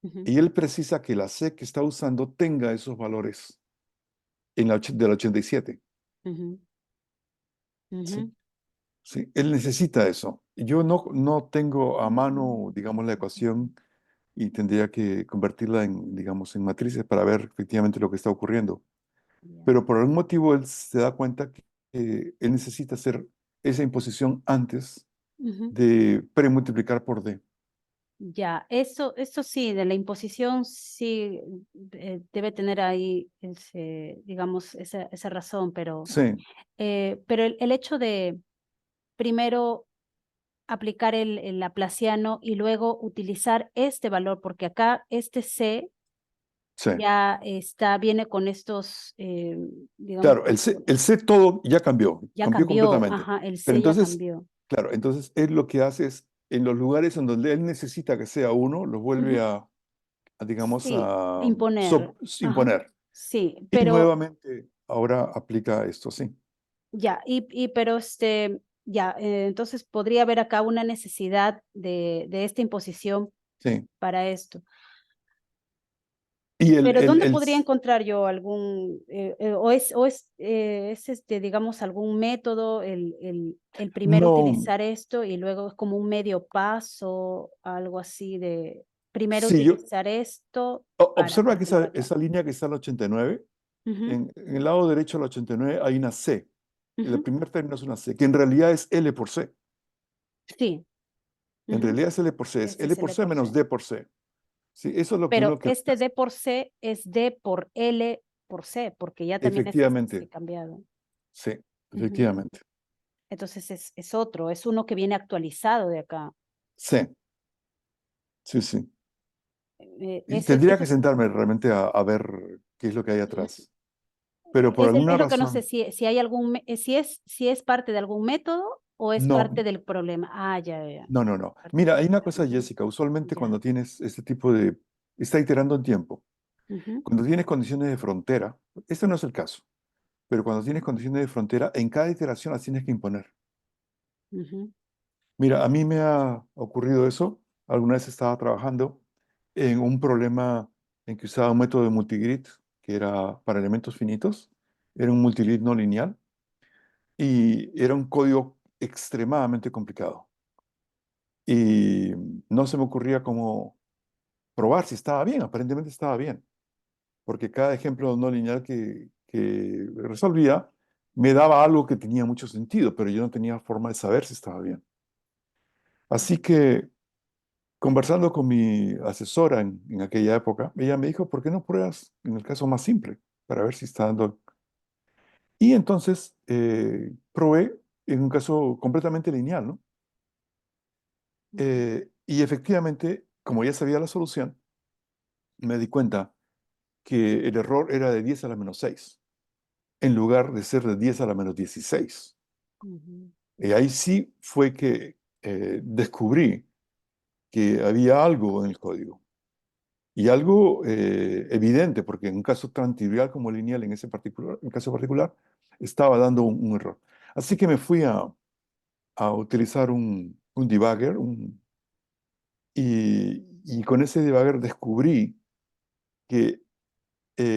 ujú, Y él precisa que la C que está usando tenga esos valores del 87. ujú, ¿Sí? ujú. Sí, él necesita eso. Yo no tengo a mano, digamos, la ecuación y tendría que convertirla en, digamos, en matrices para ver efectivamente lo que está ocurriendo. Ya. Pero por algún motivo él se da cuenta que él necesita hacer esa imposición antes Ujú. de premultiplicar por D. Ya, eso sí, de la imposición sí debe tener ahí digamos, esa razón, Sí, pero el hecho de primero aplicar el laplaciano y luego utilizar este valor, porque acá este C sí. ya viene con estos, digamos, Claro, el C todo ya cambió, ya cambió cambió, completamente. ajá, el Pero C ya entonces, cambió. claro, entonces él lo que hace es, en los lugares en donde él necesita que sea uno, lo vuelve Ujú. digamos, Sí, imponer, ajá, imponer. sí, Y pero nuevamente ahora aplica esto, sí. ya, pero ya, entonces podría haber acá una necesidad de esta imposición Sí. para esto. Y Pero ¿dónde podría encontrar yo algún, digamos, algún método, el primero no, utilizar esto y luego es como un medio paso, algo así de primero sí, utilizar esto para observa que calcularla? esa línea que está en el 89, Ujú, en el lado derecho del 89 hay una C. El ujú, primer término es una C, que en realidad es L por C. sí, En ujú, realidad es L por C, es ese L es el por E C por menos C. D por C. Sí, eso es lo primero Pero que este D por C es D por L por C, porque ya también es efectivamente, cambiado. sí, Ujú. efectivamente, Entonces es otro, es uno que viene actualizado de acá. sí, sí, sí. Y Ese, tendría ese que es, sentarme realmente a ver qué es lo que hay ujú. atrás. Pero por alguna Es lo que no sé razón, si hay si es parte de algún método o es no, parte del problema. Ah, ya, ya, ya. no. Parte Mira, del hay una problema. cosa, Ujú. Jessica, usualmente Ya. cuando tienes este tipo de, está iterando en tiempo, Ujú, cuando tienes condiciones de frontera, este no es el caso, pero cuando tienes condiciones de frontera, en cada iteración las tienes que imponer. ujú, Mira, a mí me ha ocurrido eso. Alguna vez estaba trabajando en un problema en que usaba un método de multigrid, que era para elementos finitos. Era un multigrid no lineal y era un código extremadamente complicado. Y no se me ocurría cómo probar si estaba bien. Aparentemente estaba bien, porque cada ejemplo no lineal que resolvía me daba algo que tenía mucho sentido, pero yo no tenía forma de saber si estaba bien. Así que conversando con mi asesora en aquella época, ella me dijo, ¿por qué no pruebas en el caso más simple para ver si está dando? Y entonces probé en un caso completamente lineal, ¿no? ujú, Y efectivamente, como ya sabía la solución, me di cuenta que el error era de 10 a la menos 6, en lugar de ser de 10 a la menos 16. ujú, Y ahí sí fue que descubrí que había algo en el código. Y algo evidente, porque en un caso tan trivial como lineal, en caso particular, estaba dando un error. Así que me fui a utilizar un debugger y con ese debugger descubrí que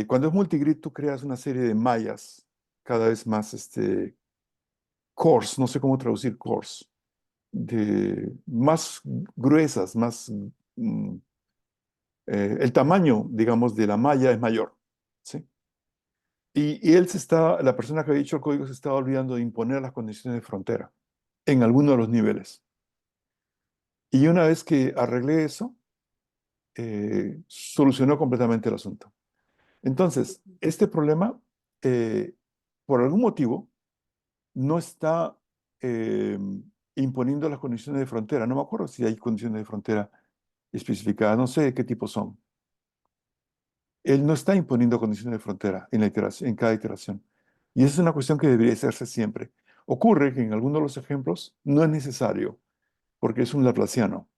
cuando es multigrid tú creas una serie de mallas cada vez más coarse, no sé cómo traducir coarse, más gruesas, mm, el tamaño, digamos, de la malla es mayor. ¿Sí? Y la persona que había dicho el código se estaba olvidando de imponer las condiciones de frontera. en alguno de los niveles. Y una vez que arreglé eso, solucionó completamente el asunto. Entonces, este problema, por algún motivo, no está eh, imponiendo las condiciones de frontera. No me acuerdo si hay condiciones de frontera especificadas, no sé de qué tipo son. Él no está imponiendo condiciones de frontera en la iteración, en cada iteración. Y esa es una cuestión que debería hacerse siempre. Ocurre que en algunos de los ejemplos no es necesario, porque es un laplaciano.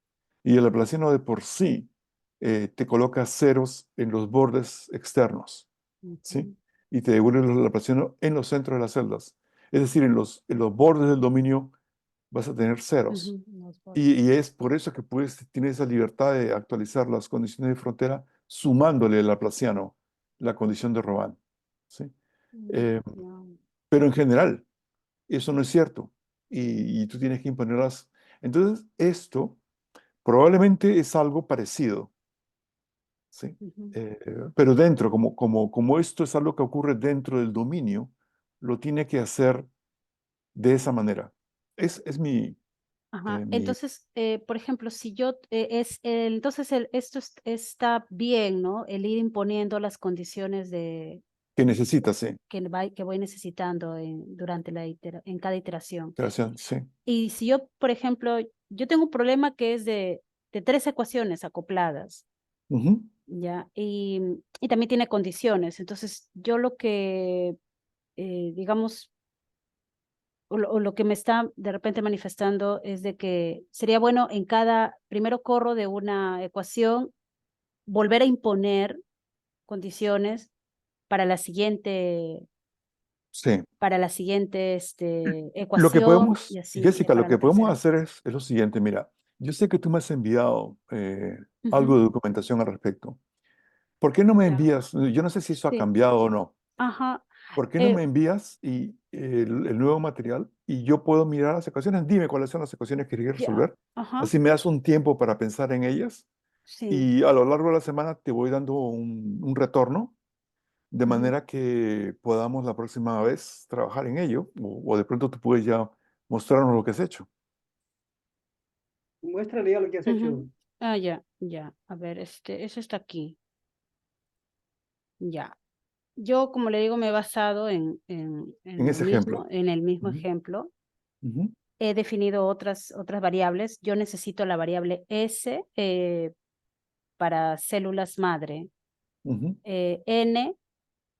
Y el laplaciano de por sí te coloca ceros en los bordes externos, ¿sí? Ujú, Y te devuelve el laplaciano en los centros de las celdas. Es decir, en los bordes del dominio vas a tener ceros. ujú, los bordes. Y es por eso que tienes esa libertad de actualizar las condiciones de frontera sumándole al laplaciano la condición de Robin, ¿sí? Eh, Ya. pero en general, eso no es cierto. Y tú tienes que imponerlas. Entonces, esto probablemente es algo parecido, ¿sí? Ujú. Pero dentro, como esto es algo que ocurre dentro del dominio, lo tiene que hacer de esa manera. Es Ajá. mi Entonces, por ejemplo, si yo entonces está bien, ¿no? El ir imponiendo las condiciones que necesita, sí. que voy necesitando durante en cada iteración. Creación, sí. Y si yo, por ejemplo, yo tengo un problema que es de 3 ecuaciones acopladas, Ujú. ¿ya? Y también tiene condiciones. Entonces, yo lo que, digamos, o lo que me está de repente manifestando es de que sería bueno en cada primero corro de una ecuación volver a imponer condiciones para la siguiente Sí. Lo que ecuación y podemos, así Jessica, lo para que la podemos tercera. hacer es lo siguiente, mira, yo sé que tú me has enviado algo Ujú, de documentación al respecto. ¿Por qué no me ya, envías? Yo no sé si eso ha sí, cambiado o no. ajá, ¿Por qué no eh, me envías el nuevo material y yo puedo mirar las ecuaciones? Dime cuáles son las ecuaciones que quieres ya, resolver. ajá, Así me das un tiempo para pensar en ellas sí, y a lo largo de la semana te voy dando un retorno de ujú. manera que podamos la próxima vez trabajar en ello o de pronto tú puedes ya mostrarnos lo que has hecho. Muéstrale ya lo que has hecho. Ujú. Ah, ya, ya. A ver, eso está aquí. Ya. Yo, como le digo, me he basado En ese ejemplo. en el mismo Ujú, ejemplo. ujú, He definido otras variables. Yo necesito la variable S para células madre, ujú. N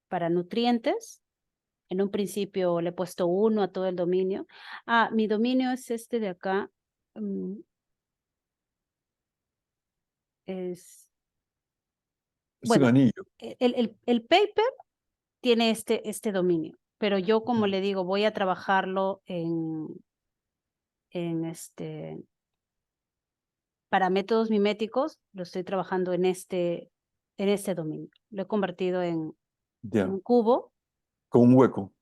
para nutrientes. En un principio le he puesto 1 a todo el dominio. Ah, mi dominio es este de acá. mm, Es, Es un bueno, anillo. el paper tiene este dominio, pero yo, como le digo, voy a trabajarlo en para métodos miméticos, lo estoy trabajando en este dominio. Lo he convertido en Ya, un cubo. con un hueco.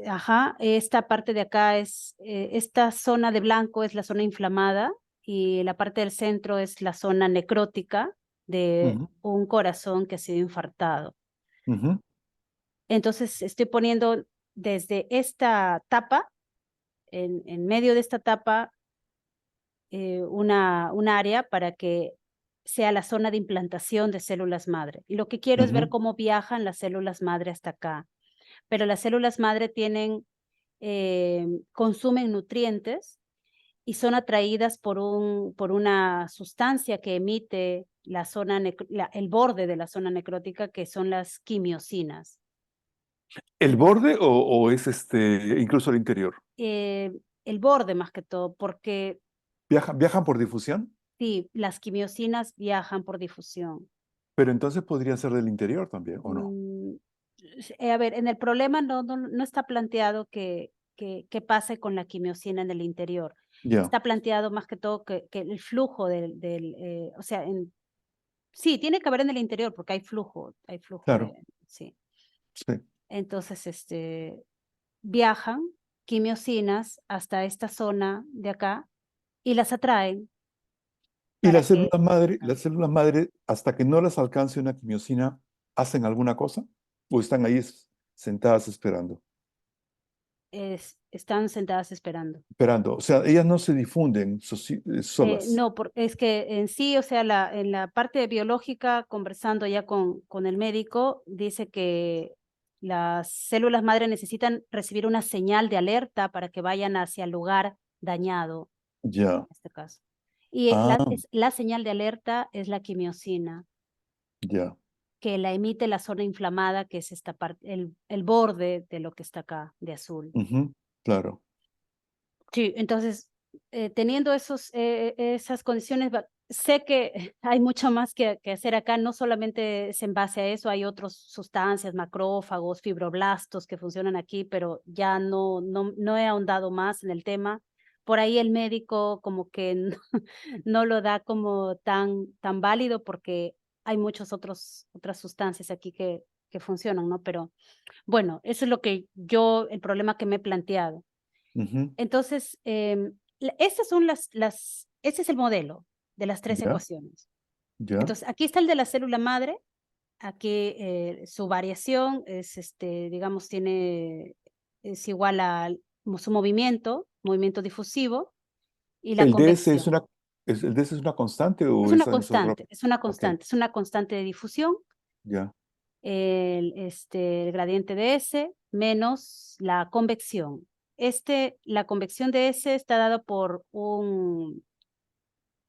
Ajá, esta parte de acá esta zona de blanco es la zona inflamada y la parte del centro es la zona necrótica de Ujú, un corazón que ha sido infartado. ujú. Entonces estoy poniendo desde esta tapa, en medio de esta tapa, un área para que sea la zona de implantación de células madre. Y lo que quiero es ver Ujú. cómo viajan las células madre hasta acá. Pero las células madre consumen nutrientes y son atraídas por una sustancia que emite el borde de la zona necrótica, que son las quimiosinas. ¿El borde o es incluso el interior? Eh, el borde más que todo, porque ¿Viajan por difusión? sí, las quimiosinas viajan por difusión. Pero entonces podría ser del interior también, ¿o no? Mm, a ver, en el problema no está planteado que pase con la quimiosina en el interior. Ya, Está planteado más que todo que el flujo o sea, sí, tiene que haber en el interior porque hay flujo claro, sí. sí. Entonces, viajan quimiosinas hasta esta zona de acá y las atraen ¿Y para que las células madre, hasta que no las alcance una quimiosina, hacen alguna cosa? ¿O están ahí sentadas esperando? están sentadas esperando. Esperando. O sea, ellas no se difunden solas. No, es que en sí, o sea, en la parte biológica, conversando ya con el médico, dice que las células madre necesitan recibir una señal de alerta para que vayan hacia el lugar dañado, Ya. en este caso. Y Ah, la señal de alerta es la quimiosina, ya. que la emite la zona inflamada, que es esta parte, el borde de lo que está acá, de azul. Ujú, claro. Sí, entonces, teniendo esas condiciones, sé que hay mucho más que hacer acá, no solamente es en base a eso, hay otras sustancias, macrófagos, fibroblastos que funcionan aquí, pero ya no he ahondado más en el tema. Por ahí el médico como que no lo da como tan válido porque hay muchas otras sustancias aquí que funcionan, ¿no? Pero bueno, eso es lo que el problema que me he planteado. Ujú, Entonces, estas son ese es el modelo de las 3 ya, ecuaciones. ya. Entonces, aquí está el de la célula madre, aquí su variación es, digamos, es igual a su movimiento difusivo y la ¿El DS es convección. el DS es una constante Es o una es otro? constante, es una Ok, constante, es una constante de difusión, ya. el gradiente de S menos la convección. La convección de S está dada por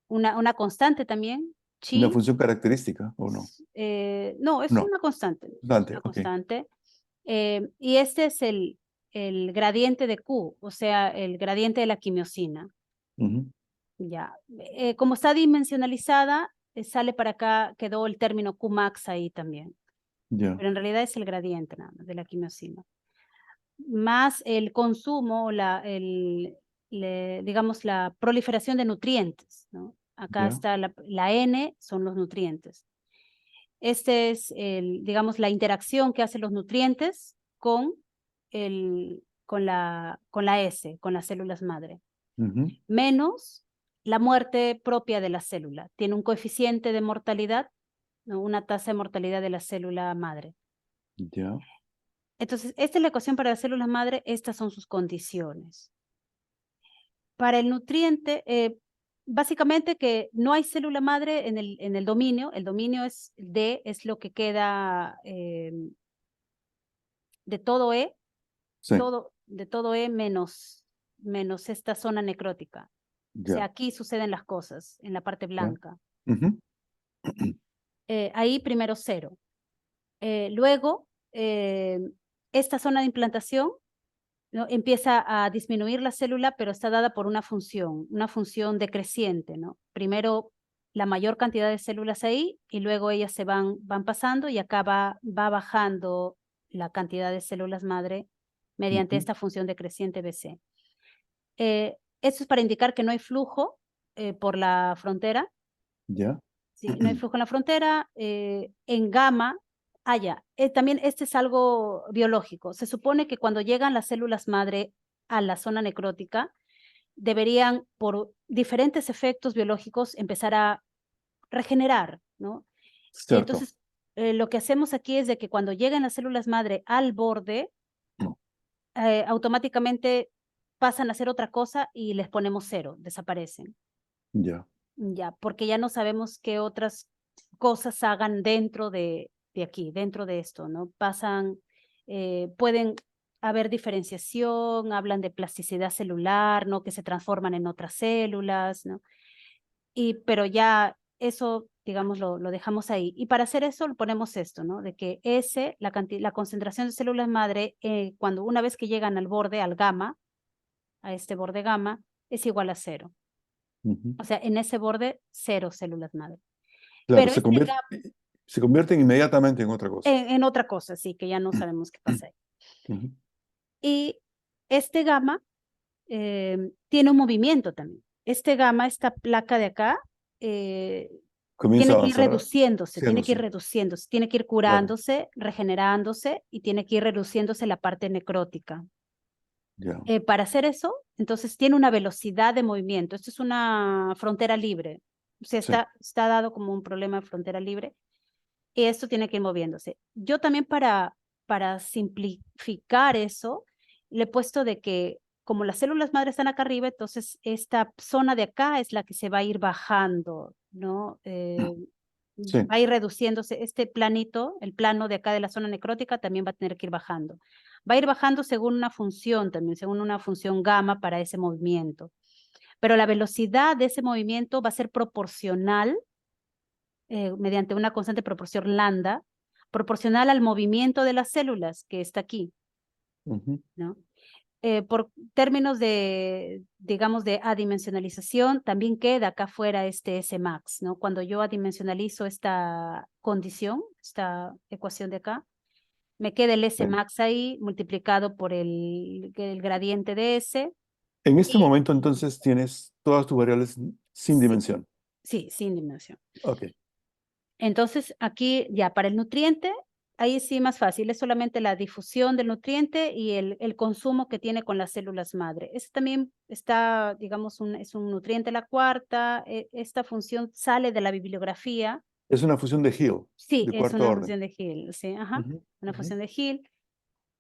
una constante también, ¿Una chi. función característica o no? No, es No, una constante, es constante, una ok. constante. Y este es el gradiente de Q, o sea, el gradiente de la quimiosina. Ujú, Ya. Como está dimensionalizada, sale para acá, quedó el término Qmax ahí también, ya. pero en realidad es el gradiente nada más de la quimiosina. Más el consumo, digamos, la proliferación de nutrientes, ¿no? Acá Ya. está la N, son los nutrientes. Este es, digamos, la interacción que hacen los nutrientes con la S, con las células madre, Ujú, menos la muerte propia de la célula. Tiene un coeficiente de mortalidad, ¿no? Una tasa de mortalidad de la célula madre. ya. Entonces, esta es la ecuación para las células madre, estas son sus condiciones. Para el nutriente, básicamente que no hay célula madre en el dominio. El dominio es D, es lo que queda de todo E, Sí, de todo E menos esta zona necrótica. O sea, ya. aquí suceden las cosas, en la parte Ya. blanca. Ujú, Ahí primero 0. Luego, esta zona de implantación, ¿no? Empieza a disminuir la célula, pero está dada por una función decreciente, ¿no? Primero la mayor cantidad de células ahí y luego ellas se van pasando y acá va bajando la cantidad de células madre mediante ujú, esta función decreciente BC. Esto es para indicar que no hay flujo por la frontera. ya. Sí, no hay flujo en la frontera. En gamma, ya. También este es algo biológico. Se supone que cuando llegan las células madre a la zona necrótica, deberían, por diferentes efectos biológicos, empezar a regenerar, ¿no? Cierto. Entonces, lo que hacemos aquí es de que cuando llegan las células madre al borde, automáticamente pasan a hacer otra cosa y les ponemos 0, desaparecen. Ya. Ya, porque ya no sabemos qué otras cosas hagan dentro de aquí, dentro de esto, ¿no? Pueden haber diferenciación, hablan de plasticidad celular, ¿no? Que se transforman en otras células, ¿no? Pero ya eso, digamos, lo dejamos ahí. Y para hacer eso, ponemos esto, ¿no? De que la concentración de células madre, cuando una vez que llegan al borde, al gamma, a este borde gamma, es igual a 0. Ujú. O sea, en ese borde, 0 células madre. Claro, Pero se convierten inmediatamente en otra cosa. en otra cosa, sí, que ya no sabemos qué pasa ahí. Ujú, Y este gamma tiene un movimiento también. Este gamma, esta placa de acá, comienza a tiene que ir avanzar reduciéndose, haciéndose. tiene que ir Claro, curándose, regenerándose y tiene que ir reduciéndose la parte necrótica. ya. Para hacer eso, entonces tiene una velocidad de movimiento. Esto es una frontera libre. O sea, Sí. está dado como un problema de frontera libre. Y esto tiene que ir moviéndose. Yo también para simplificar eso, le he puesto de que como las células madre están acá arriba, entonces esta zona de acá es la que se va a ir bajando, ¿no? Sí. Va a ir reduciéndose este planito, el plano de acá de la zona necrótica también va a tener que ir bajando. Va a ir bajando según una función también, según una función gamma para ese movimiento. Pero la velocidad de ese movimiento va a ser proporcional mediante una constante proporción lambda, proporcional al movimiento de las células que está aquí, Ujú. ¿no? Por términos de, digamos, de adimensionalización, también queda acá afuera este S-max, ¿no? Cuando yo adimensionalizo esta condición, esta ecuación de acá, me queda el S-max ahí multiplicado por el gradiente de S. En este Y, momento, entonces, tienes todas tus variables sin sí, dimensión. sí, sin dimensión. Ok. Entonces, aquí ya para el nutriente, ahí sí más fácil, es solamente la difusión del nutriente y el consumo que tiene con las células madre. Ese también está, digamos, es un nutriente la cuarta, esta función sale de la bibliografía. Es una función de Hill, Sí, de es cuarto una orden. función de Hill, sí, ajá, Ujú, una ujú. función de Hill.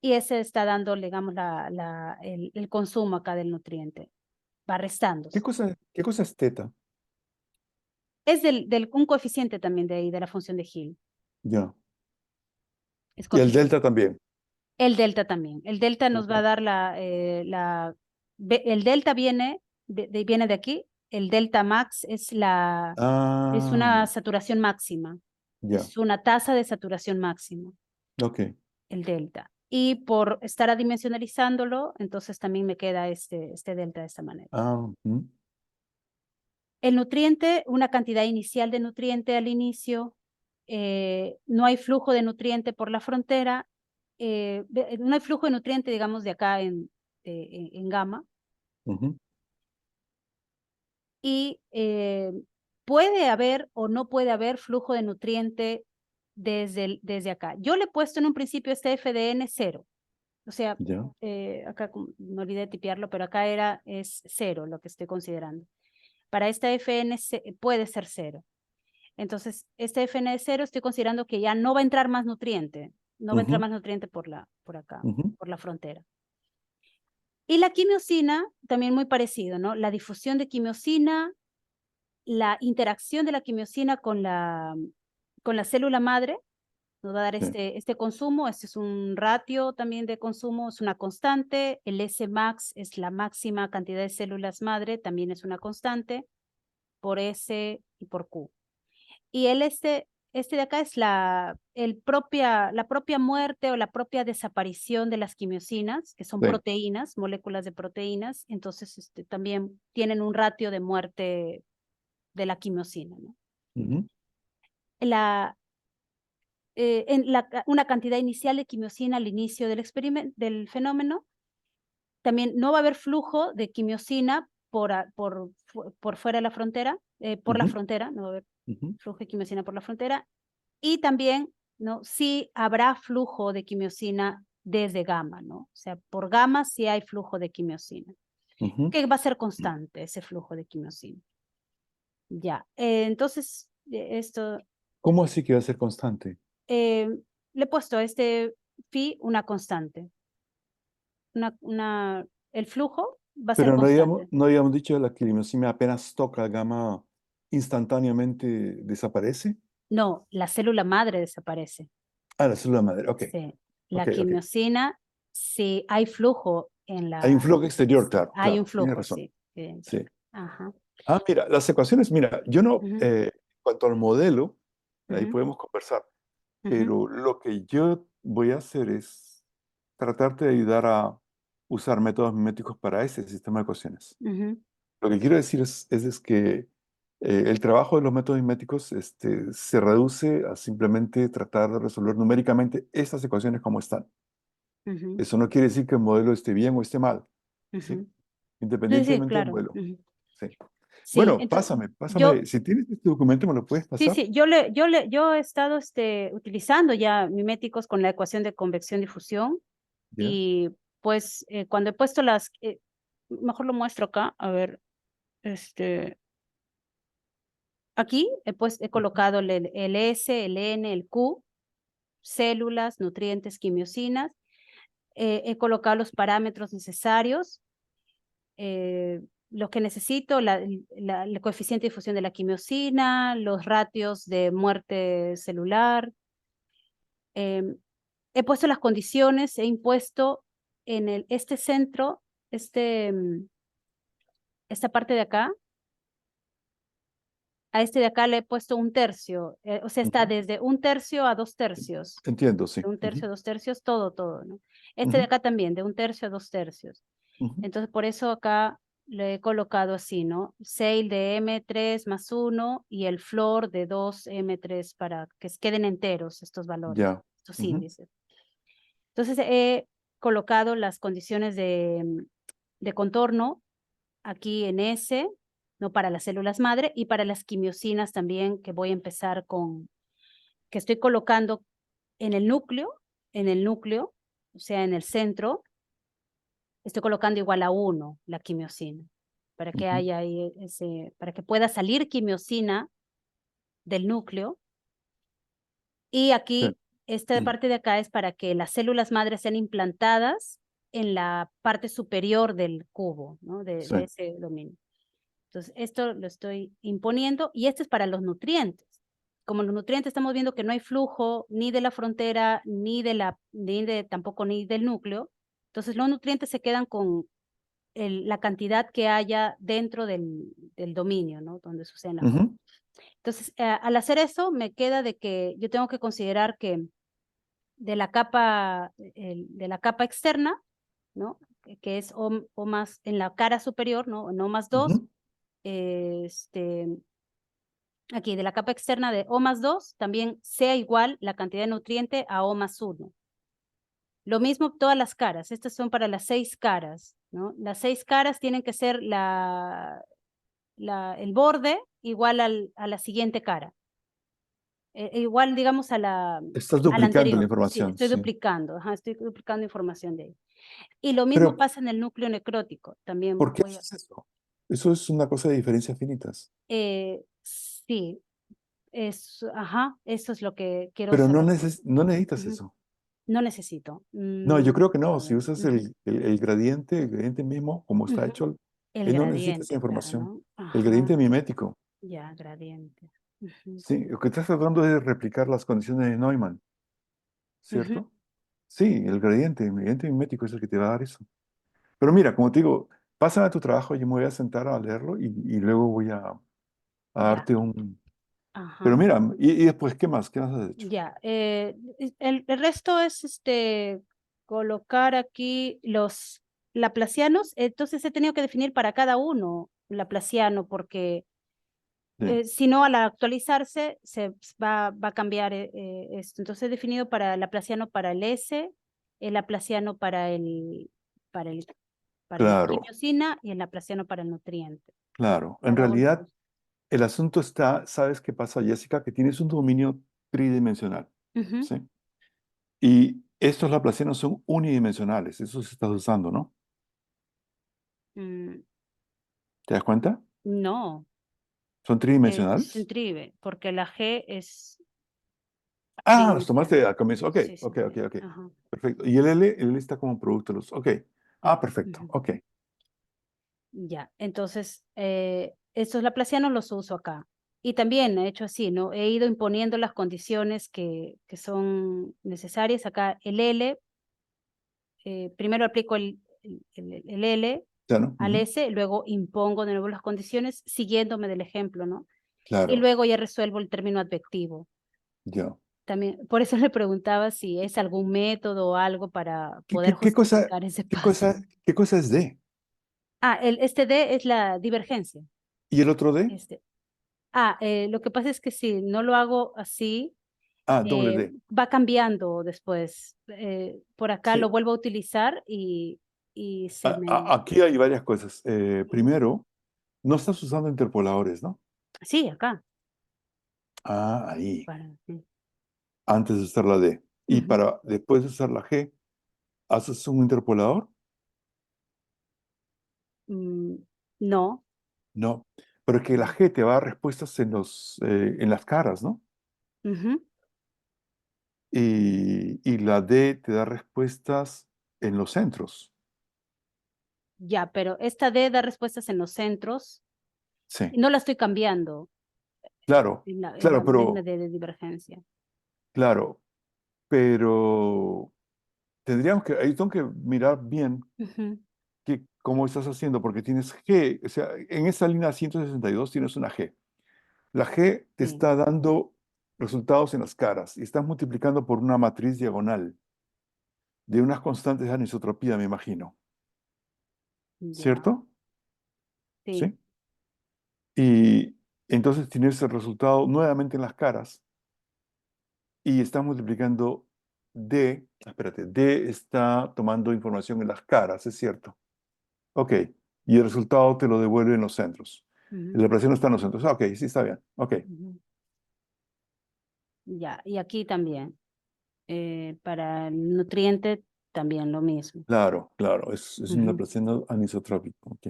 Y ese está dando, digamos, el consumo acá del nutriente, va restándose. ¿Qué cosa es teta? Es un coeficiente también de ahí, de la función de Hill. Ya. Es Y el coeficiente. delta también. El delta también. El delta nos Ok. va a dar el delta viene viene de aquí. El delta max es es Ah, una saturación máxima. ya. Es una tasa de saturación máxima, Ok. el delta. Y por estar adimensionalizándolo, entonces también me queda este delta de esta manera. Ah, El nutriente, una cantidad inicial de nutriente al inicio, no hay flujo de nutriente por la frontera, no hay flujo de nutriente, digamos, de acá en gamma, ujú. y puede haber o no puede haber flujo de nutriente desde acá. Yo le he puesto en un principio este FDN 0, o sea, Ya. acá me olvidé de tipearlo, pero acá es 0 lo que estoy considerando. Para esta FN puede ser 0. Entonces, este FN0 estoy considerando que ya no va a entrar más nutriente, no va a entrar Ujú, más nutriente por acá, ujú. por la frontera. Y la quimiosina, también muy parecido, ¿no? La difusión de quimiosina, la interacción de la quimiosina con la célula madre, nos va a dar Sí. este consumo, este es un ratio también de consumo, es una constante, el S-max es la máxima cantidad de células madre, también es una constante, por S y por Q. Y este de acá es la propia muerte o la propia desaparición de las quimiosinas, que son Sí. proteínas, moléculas de proteínas, entonces también tienen un ratio de muerte de la quimiosina, ¿no? Ujú. Una cantidad inicial de quimiosina al inicio del fenómeno, también no va a haber flujo de quimiosina por fuera de la frontera, por la Ujú, frontera, no va a haber ujú. flujo de quimiosina por la frontera. Y también, ¿no? Sí habrá flujo de quimiosina desde gamma, ¿no? O sea, por gamma sí hay flujo de quimiosina, Ujú. que va a ser constante ese flujo de quimiosina. Ya, entonces, esto, ¿Cómo así que va a ser constante? eh, le he puesto a este phi una constante. El flujo va a ser Pero constante. no habíamos dicho que la quimiosimia apenas toca gamma, instantáneamente desaparece. No, la célula madre desaparece. Ah, la célula madre. Ok, Sí. ok, La ok. quimiosina, si hay flujo en Hay un flujo exterior, sí, claro, hay un claro. Tienes flujo, razón. sí. Sí. Ajá. Ah, mira, las ecuaciones, mira, yo no, Ujú, en cuanto al modelo, ahí ujú, podemos conversar, ujú, pero lo que yo voy a hacer es tratarte de ayudar a usar métodos miméticos para ese sistema de ecuaciones. ujú, Lo que quiero decir es que el trabajo de los métodos miméticos se reduce a simplemente tratar de resolver numéricamente estas ecuaciones como están. ujú, Eso no quiere decir que el modelo esté bien o esté mal, ¿sí? ujú. Sí, sí, Independientemente del claro. modelo. Ujú. Sí. Sí, Bueno, entonces, pásame. Si tienes este documento, ¿me lo puedes sí, pasar? sí, yo he estado utilizando ya miméticos con la ecuación de convección-difusión ¿Ya? y pues cuando he puesto mejor lo muestro acá, a ver, aquí he colocado el S, el N, el Q, células, nutrientes, quimiosinas. He colocado los parámetros necesarios, lo que necesito, el coeficiente de difusión de la quimiosina, los ratios de muerte celular. He puesto las condiciones, he impuesto en este centro, esta parte de acá, a este de acá le he puesto 1/3, o sea, está Ujú. desde 1/3 a 2/3. Entiendo, sí. De 1/3 Ujú, a 2/3, todo, ¿no? Este de ujú, acá también, de 1/3 a 2/3. ujú. Entonces, por eso acá le he colocado así, ¿no? Sale de M3+1 y el floor de 2M3 para que queden enteros estos valores, Ya. estos Ujú. índices. Entonces, he colocado las condiciones de contorno aquí en S, ¿no? Para las células madre y para las quimiosinas también, que voy a empezar que estoy colocando en el núcleo, o sea, en el centro, estoy colocando igual a 1 la quimiosina, para que Ujú. haya ahí para que pueda salir quimiosina del núcleo. Y Sí. aquí, esta parte de acá es para que las células madres sean implantadas en la parte superior del cubo, ¿no? Sí. De ese dominio. Entonces, esto lo estoy imponiendo y este es para los nutrientes. Como los nutrientes estamos viendo que no hay flujo ni de la frontera, tampoco ni del núcleo, entonces los nutrientes se quedan con la cantidad que haya dentro del dominio, ¿no? Donde suceden las cosas. Ujú. Entonces, al hacer eso, me queda de que yo tengo que considerar que de la capa externa, ¿no? Que es O más en la cara superior, ¿no? En O+2, Ujú. aquí de la capa externa de O+2 también sea igual la cantidad de nutriente a O+1. Lo mismo todas las caras, estas son para las 6 caras, ¿no? Las 6 caras tienen que ser el borde igual a la siguiente cara. Igual, digamos, Estás a la duplicando la anterior. Sí, información, estoy sí. duplicando, estoy duplicando información de ahí. Y lo mismo Pero, pasa en el núcleo necrótico, también ¿por qué haces eso? Eso es una cosa de diferencias finitas. sí, eso es lo que quiero Pero no, saber. no necesitas Ujú. eso. No necesito. No, yo creo que no. Si Todo. usas Ujú, el gradiente mismo, como está ujú. hecho, El no necesitas esa gradiente, claro, información. ¿no? El gradiente Ajá, mimético. ya, gradiente. Ujú, Sí, lo que estás tratando es de replicar las condiciones de Neumann, ujú. ¿cierto? Sí, el gradiente mimético es el que te va a dar eso. Pero mira, como te digo, pásame a tu trabajo, yo me voy a sentar a leerlo y luego voy a Ya, darte un... Pero ajá, mira, y después, ¿qué más? ¿Qué más has hecho? ya. El resto es colocar aquí los laplacianos. Entonces he tenido que definir para cada uno laplaciano porque Sí, si no, al actualizarse se va a cambiar esto. Entonces he definido para el laplaciano para el S, el laplaciano para el, para la claro, quimiosina y el laplaciano para el nutriente. claro. En Cada uno de realidad, los. el asunto está, ¿sabes qué pasa, Jessica? Que tienes un dominio tridimensional, Ujú. ¿sí? Y estos laplacianos son unidimensionales, eso se está usando, ¿no? Mm, ¿Te das cuenta? no, ¿Son sin tridimensionales? tribe, porque la G es Ah, los tridimensional. tomaste al comienzo. Ok, Sí, sí, ok, ok, sí. ok. Ajá. Perfecto. Y el L está como producto de los... Ok. Ah, perfecto. Ujú. Ok. Ya, entonces, estos laplacianos los uso acá. Y también he hecho así, ¿no? He ido imponiendo las condiciones que son necesarias. Acá el L, primero aplico el L Ya, ¿no? al Ujú. S, luego impongo de nuevo las condiciones siguiéndome del ejemplo, ¿no? Y Claro. luego ya resuelvo el término advectivo. Ya. También, por eso le preguntaba si es algún método o algo para ¿Qué, poder qué, qué cosa, justificar ese qué paso. cosa, qué cosa es D? Este D es la divergencia. ¿Y el otro D? Este, lo que pasa es que si no lo hago así, Ah, doble D. va cambiando después. Por acá lo Sí. vuelvo a utilizar y se me... Aquí hay varias cosas. Ujú. Primero, no estás usando interpoladores, ¿no? Sí, acá. Ah, ahí. Sí. Antes de usar la D. Y Ujú. para después de usar la G, ¿haces un interpolador? Mm, no. No. Pero es que la G te va a dar respuestas en las caras, ¿no? Ujú. Y la D te da respuestas en los centros. Ya, pero esta D da respuestas en los centros Sí, y no la estoy cambiando claro, en la claro, misma pero, D de divergencia. claro, pero tendríamos que, ahí tengo que mirar bien Ujú, cómo estás haciendo, porque tienes G, o sea, en esa línea 162 tienes una G. La G te sí, está dando resultados en las caras y estás multiplicando por una matriz diagonal de unas constantes de anisotropía, me imagino, ya, ¿cierto? sí. Sí. Y entonces tienes el resultado nuevamente en las caras y estás multiplicando D, espérate, D está tomando información en las caras, es cierto. Ok, y el resultado te lo devuelve en los centros. Ujú, La operación está en los centros. Ah, ok, sí, está bien. Ok, ujú. Ya, y aquí también. Para el nutriente también lo mismo. claro, claro, es una Ujú, operación anisotrópica. Ok.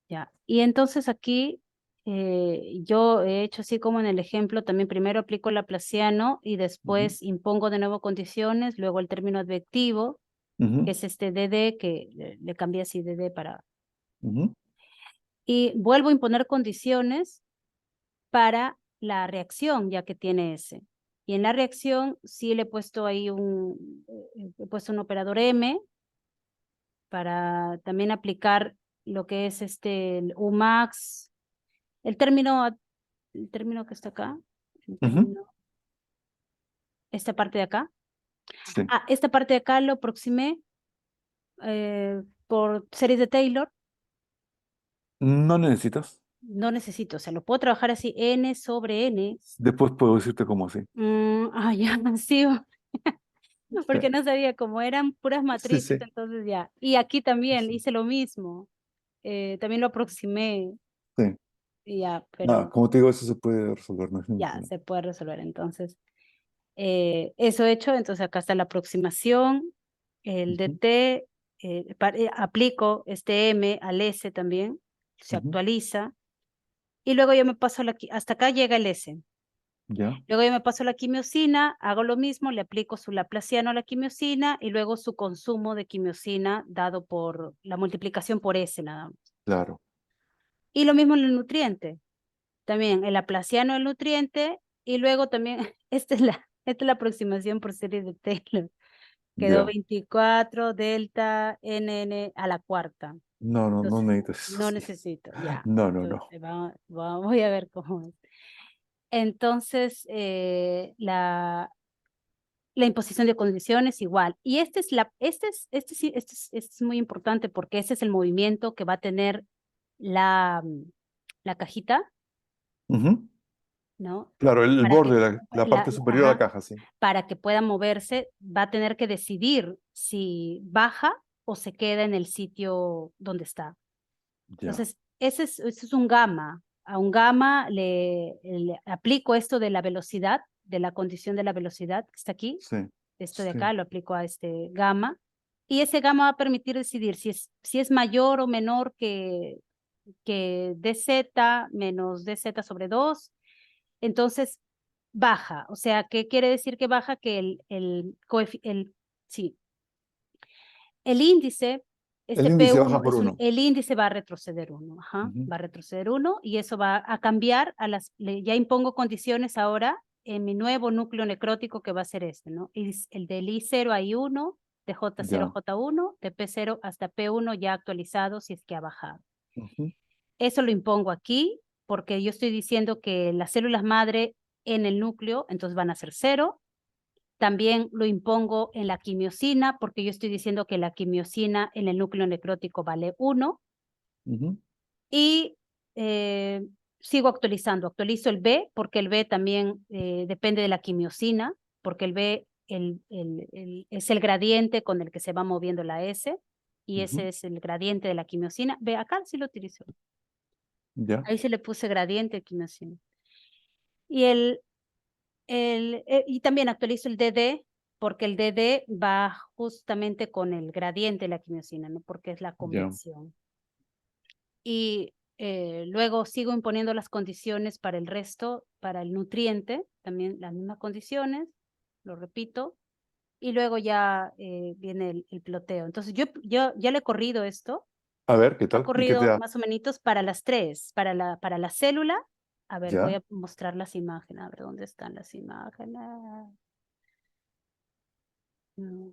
ya. Y entonces aquí yo he hecho así como en el ejemplo, también primero aplico el laplaciano y Ujú, después impongo de nuevo condiciones, luego el término advectivo, ujú, que es este dd, que le cambié así dd para... ujú. Y vuelvo a imponer condiciones para la reacción, ya que tiene ese. Y en la reacción sí le he puesto ahí he puesto un operador M para también aplicar lo que es el Umax, el término que está acá, el Ujú, término, esta parte de acá. sí. Ah, esta parte de acá lo aproximé por series de Taylor. No necesitas. No necesito, o sea, lo puedo trabajar así, n sobre n. Después puedo decirte cómo así. Ya, sí, Sí, porque no sabía cómo eran puras sí, matrices, sí. entonces ya. Y aquí también Sí. hice lo mismo, también lo aproximé, Sí. y ya, Ah, pero como te digo, eso se puede resolver, no es ningún ya problema. se puede resolver. Entonces, eso hecho, entonces acá está la aproximación, el Ujú, dt, aplico este m al s también, se ujú. actualiza, y luego yo me paso hasta acá llega el s. Ya, Luego yo me paso a la quimiosina, hago lo mismo, le aplico su laplaciano a la quimiosina y luego su consumo de quimiosina dado por la multiplicación por S nada más. claro. Y lo mismo en el nutriente. También el laplaciano del nutriente y luego también, esta es la aproximación por serie de Taylor. Quedó Ya. 24 delta NN a la cuarta. No, no, no Entonces, necesitas eso, no sí. necesito, ya. No, no, Entonces, no. voy a ver cómo es. Entonces, la imposición de condiciones igual. Y este es muy importante porque ese es el movimiento que va a tener la cajita, Ujú. ¿no? Claro, el Para borde, que, la parte superior de la ajá, caja, sí. para que pueda moverse, va a tener que decidir si baja o se queda en el sitio donde está. Ya, Entonces, ese es un gamma. A un gamma le aplico esto de la velocidad, de la condición de la velocidad que está aquí. sí, Esto de sí. acá lo aplico a este gamma. Y ese gamma va a permitir decidir si es mayor o menor que dz menos dz sobre 2. Entonces, baja. O sea, ¿qué quiere decir que baja? Que sí, el índice, El índice baja P1 por uno. el índice va a retroceder 1, ajá, Ujú. va a retroceder 1 y eso va a cambiar ya impongo condiciones ahora en mi nuevo núcleo necrótico que va a ser este, ¿no? El del I0 a I1, de J0 Ya. a J1, de P0 hasta P1 ya actualizado si es que ha bajado. Ujú, Eso lo impongo aquí porque yo estoy diciendo que las células madre en el núcleo entonces van a ser 0. También lo impongo en la quimiosina, porque yo estoy diciendo que la quimiosina en el núcleo necrótico vale 1. ujú. Y sigo actualizando. Actualizo el B, porque el B también depende de la quimiosina, porque el B es el gradiente con el que se va moviendo la S, y Ujú. ese es el gradiente de la quimiosina. Ve, acá sí lo utilizo. Ya, Ahí se le puse gradiente de quimiosina. Y y también actualizo el DD porque el DD va justamente con el gradiente de la quimiosina, ¿no? Porque es la ya. convección. Y luego sigo imponiendo las condiciones para el resto, para el nutriente, también las mismas condiciones, lo repito. y luego ya viene el ploteo. Entonces yo ya le he corrido esto, A ver, ¿qué ha tal? ¿Y qué te corrido da? más o menos para las 3, para la célula. A ver, voy Ya. a mostrar las imágenes, a ver dónde están las imágenes. No.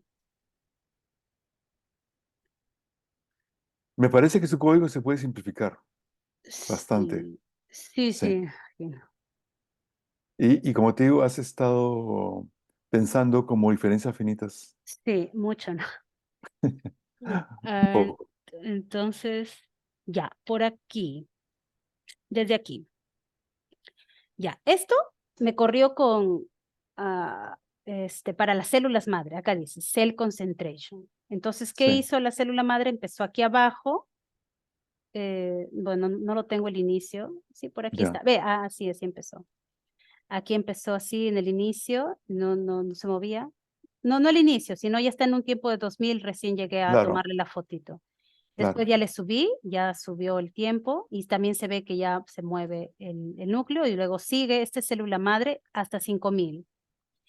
Me parece que su código se puede simplificar bastante. Sí, sí, Sí. sí. Sí. Y como te digo, has estado pensando como diferencias finitas. Sí, mucho, ¿no? Un Ah, poco. entonces, ya, por aquí, desde aquí. Ya, esto me corrió con, para las células madre, acá dice, cell concentration. Entonces, ¿qué Sí, hizo la célula madre? Empezó aquí abajo, bueno, no lo tengo el inicio, sí, por aquí ya. está, ve, sí, así empezó. Aquí empezó así en el inicio, no se movía. No el inicio, sino ya está en un tiempo de 2000, recién llegué a Claro, tomarle la fotito. Después claro. ya le subí, ya subió el tiempo y también se ve que ya se mueve el núcleo y luego sigue esta célula madre hasta 5000.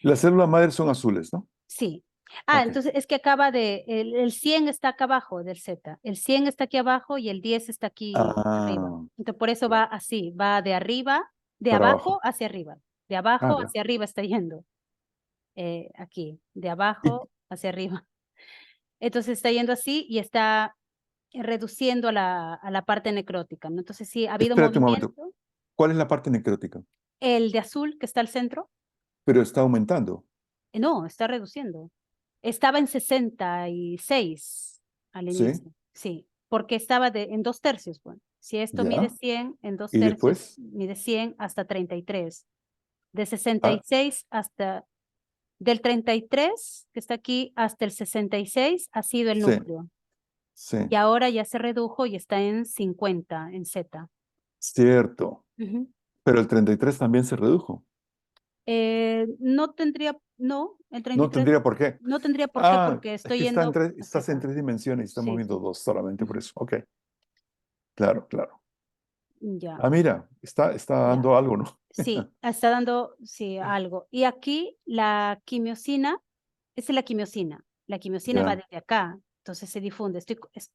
Las células madres son azules, ¿no? Sí. Ok. Entonces es que el 100 está acá abajo del Z. El 100 está aquí abajo y el 10 está aquí arriba. Ah, Entonces por eso va claro. así, va de arriba, de Para abajo abajo. hacia arriba. De Ah, abajo ya. hacia arriba está yendo. Aquí, de Y, abajo hacia arriba. Entonces está yendo así y está reduciendo a la parte necrótica, ¿no? Entonces sí, ha habido espérate un momento. movimiento. ¿Cuál es la parte necrótica? El de azul que está al centro, Pero está aumentando. no, está reduciendo. Estaba en 66 al ¿Sí? inicio, sí, porque estaba en 2/3, bueno. Si esto mide Ya. 100, en dos ¿Y tercios después? mide 100 hasta 33. De Ah, 66 hasta, del 33 que está aquí hasta el 66 ha sido el sí, núcleo. sí. Y ahora ya se redujo y está en 50, en Z. Cierto. Ujú. Pero el 33 también se redujo. No tendría, no, el No 33 tendría por qué. no tendría por qué Ah, porque es estoy que está yendo hacia estás en acá. 3 dimensiones y está Sí, moviendo sí. dos solamente por Ujú. eso. Ok, claro, claro. Ya, Ah, mira, está ya. dando algo, ¿no? Sí, está dando, sí, algo. Y aquí la quimiosina, esa es la quimiosina. La quimiosina va Ya, desde acá, entonces se difunde.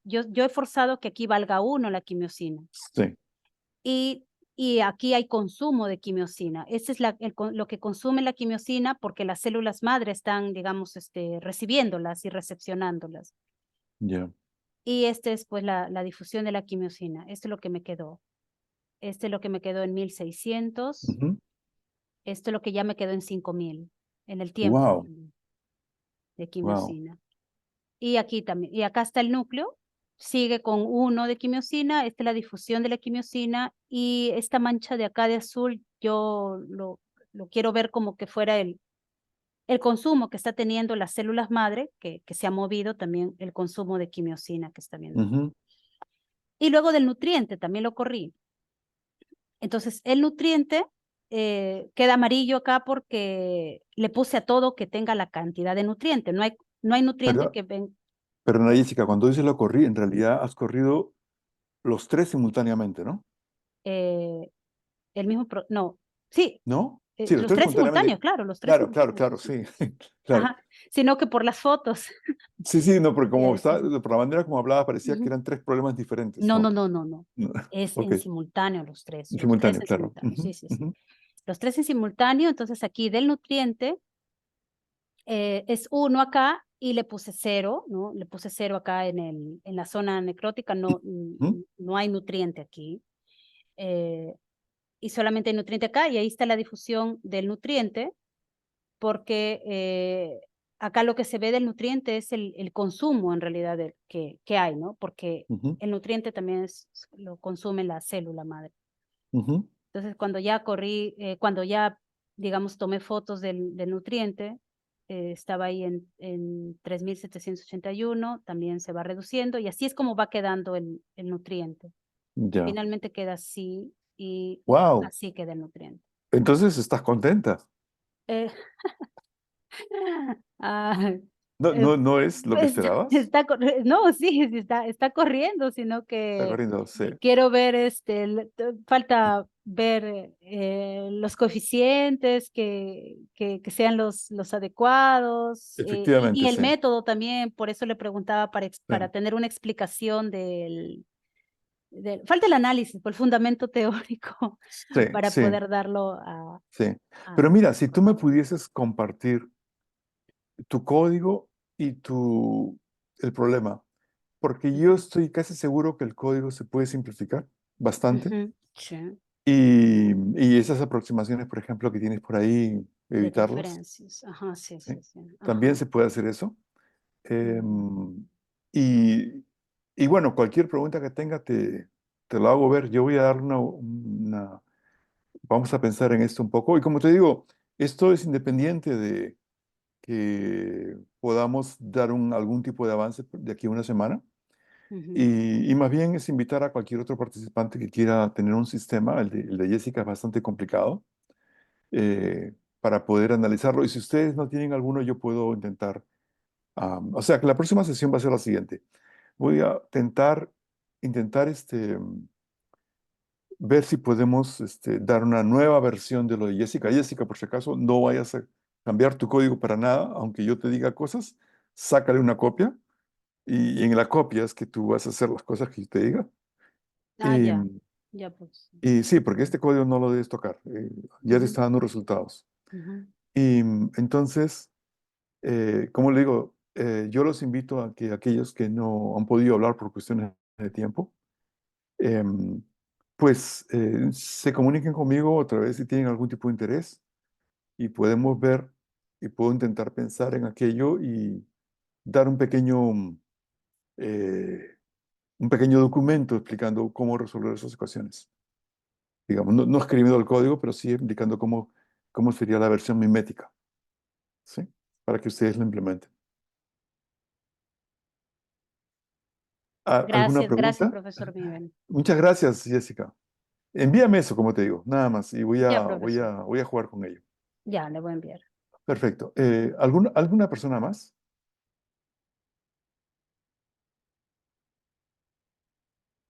Yo he forzado que aquí valga 1 la quimiosina. sí. Y, y aquí hay consumo de quimiosina. Ese es lo que consume la quimiosina porque las células madre están, digamos, recibiéndolas y recepcionándolas. Ya. Y este es pues la difusión de la quimiosina. Esto es lo que me quedó. Este es lo que me quedó en 1600. Ujú. Esto es lo que ya me quedó en 5000 en el tiempo Wow, de wow. quimiosina. Y aquí también. Y acá está el núcleo. Sigue con 1 de quimiosina. Esta es la difusión de la quimiosina. Y esta mancha de acá de azul, yo lo quiero ver como que fuera el consumo que está teniendo las células madre, que se ha movido también el consumo de quimiosina que está viendo. Ujú. Y luego del nutriente, también lo corrí. Entonces, el nutriente queda amarillo acá porque le puse a todo que tenga la cantidad de nutriente. No hay nutriente Pero, que ven. pero Jessica, cuando dices lo corrí, en realidad has corrido los tres simultáneamente, ¿no? eh, el mismo, no, sí, ¿No? Sí, los los tres 3 simultáneos, simultáneamente. claro, los 3 Claro, claro, simultáneos. claro, sí. Claro. Ajá, sino que por las fotos. Sí, sí, no, porque como está, Sí, sí. por la manera como hablaba, parecía que Ujú. eran tres problemas diferentes, No, ¿no? no, no, no, no. No. Es Ok, en simultáneo los tres simultáneo, en claro. simultáneo, Ujú, sí, sí, sí. ujú. Los 3 en simultáneo, entonces aquí del nutriente es 1 acá y le puse 0, ¿no? Le puse 0 acá en la zona necrótica, Ujú. no hay nutriente aquí. eh, y solamente hay nutriente acá y ahí está la difusión del nutriente porque acá lo que se ve del nutriente es el consumo en realidad que hay, ¿no? Porque Ujú, el nutriente también lo consume la célula madre. ujú. Entonces, cuando ya, digamos, tomé fotos del nutriente, estaba ahí en 3781, también se va reduciendo y así es como va quedando el nutriente. Ya. Finalmente queda así y Wow. así queda el nutriente. Entonces estás contenta. Eh, ah, No es lo que esperabas. No, sí, sí está corriendo, sino Está que corriendo, sí. quiero ver, falta ver los coeficientes que sean los adecuados y Efectivamente, el sí. método también, por eso le preguntaba para Sí, tener una explicación falta el análisis, por el fundamento teórico sí, para sí, poder darlo sí. Pero a- mira, si tú me pudieses compartir tu código y el problema, porque yo estoy casi seguro que el código se puede simplificar bastante Ujú, sí, y esas aproximaciones, por ejemplo, que tienes por ahí, de evitarlas, diferencias. Ajá, sí, ¿sí? sí, sí. También Ajá. se puede hacer eso. Mm. Em, y, y bueno, cualquier pregunta que tenga te lo hago ver. Yo voy a dar vamos a pensar en esto un poco. Y como te digo, esto es independiente de que podamos dar algún tipo de avance de aquí a una semana. Ujú. Y más bien es invitar a cualquier otro participante que quiera tener un sistema. El de Jessica es bastante complicado para poder analizarlo. Y si ustedes no tienen alguno, yo puedo intentar. O sea, que la próxima sesión va a ser la siguiente. Voy a intentar ver si podemos dar una nueva versión de lo de Jessica. Jessica, por si acaso, no vayas a cambiar tu código para nada, aunque yo te diga cosas, sácale una copia y en la copia es que tú vas a hacer las cosas que yo te diga. Ah, Y, ya pues. y sí, porque este código no lo debes tocar, ya te Ujú, está dando resultados. ujú, Y entonces, como le digo, yo los invito a que aquellos que no han podido hablar por cuestiones de tiempo, em, pues se comuniquen conmigo otra vez si tienen algún tipo de interés y podemos ver y puedo intentar pensar en aquello y dar un pequeño documento explicando cómo resolver esas ecuaciones. Digamos, no escribiendo el código, pero sí indicando cómo sería la versión mimética, ¿sí? Para que ustedes lo implementen. ¿Alguna Gracias, pregunta? profesor Miguel. Muchas gracias, Jessica. Envíame eso, como te digo, nada más, y voy Ya, a, voy profesor. a, voy a jugar con ello. Ya, le voy a enviar. Perfecto. ¿Alguna persona más?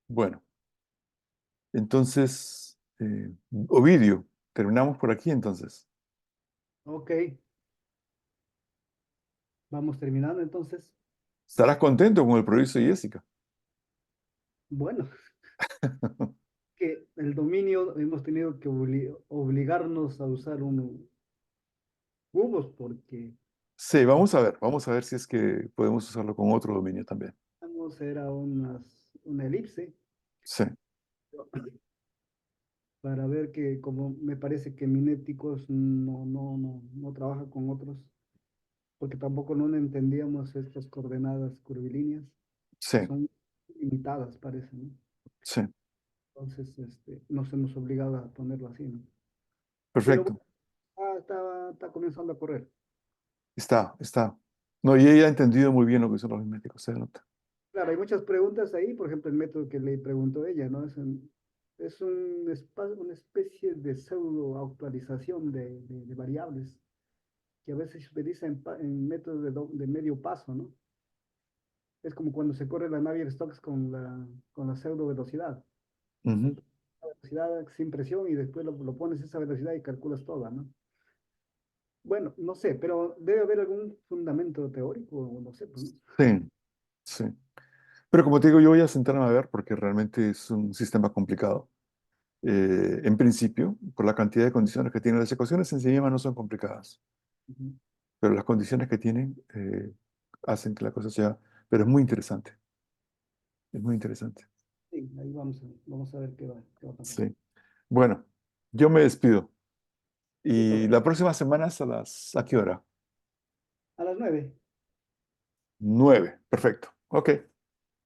Bueno, entonces, Ovidio, terminamos por aquí entonces. Ok, vamos terminando entonces. ¿Estarás contento con el proyecto de Jessica? Bueno, que el dominio hemos tenido que obligarnos a usar unos cubos porque Sí, vamos a ver si es que podemos usarlo con otro dominio también. era una elipse Sí, para ver que como me parece que Minéticos no trabaja con otros, porque tampoco no entendíamos estas coordenadas curvilíneas, sí, son limitadas parece, ¿no? sí, Entonces nos hemos obligado a ponerlo así, ¿no? Pero perfecto. bueno, está comenzando a correr. Está. No, y ella ha entendido muy bien lo que son los miméticos, se nota. Claro, hay muchas preguntas ahí, por ejemplo, el método que le preguntó ella, ¿no? Una especie de pseudo actualización de variables que a veces se utiliza en métodos de medio paso, ¿no? Es como cuando se corre la Navier-Stokes con la pseudo velocidad. Ujú. La velocidad sin presión y después lo pones a esa velocidad y calculas toda, ¿no? Bueno, no sé, pero debe haber algún fundamento teórico, o no sé, pues, ¿no? Sí, sí. Pero como te digo, yo voy a sentarme a ver porque realmente es un sistema complicado. En principio, por la cantidad de condiciones que tienen las ecuaciones en sí mismas no son complicadas, Ujú. pero las condiciones que tienen hacen que la cosa sea, pero es muy interesante, es muy interesante. Sí, ahí vamos a ver qué va a pasar. Sí. Bueno, yo me despido Listo, y la próxima semana es ¿a qué hora? a las 9. 9. Perfecto. Ok.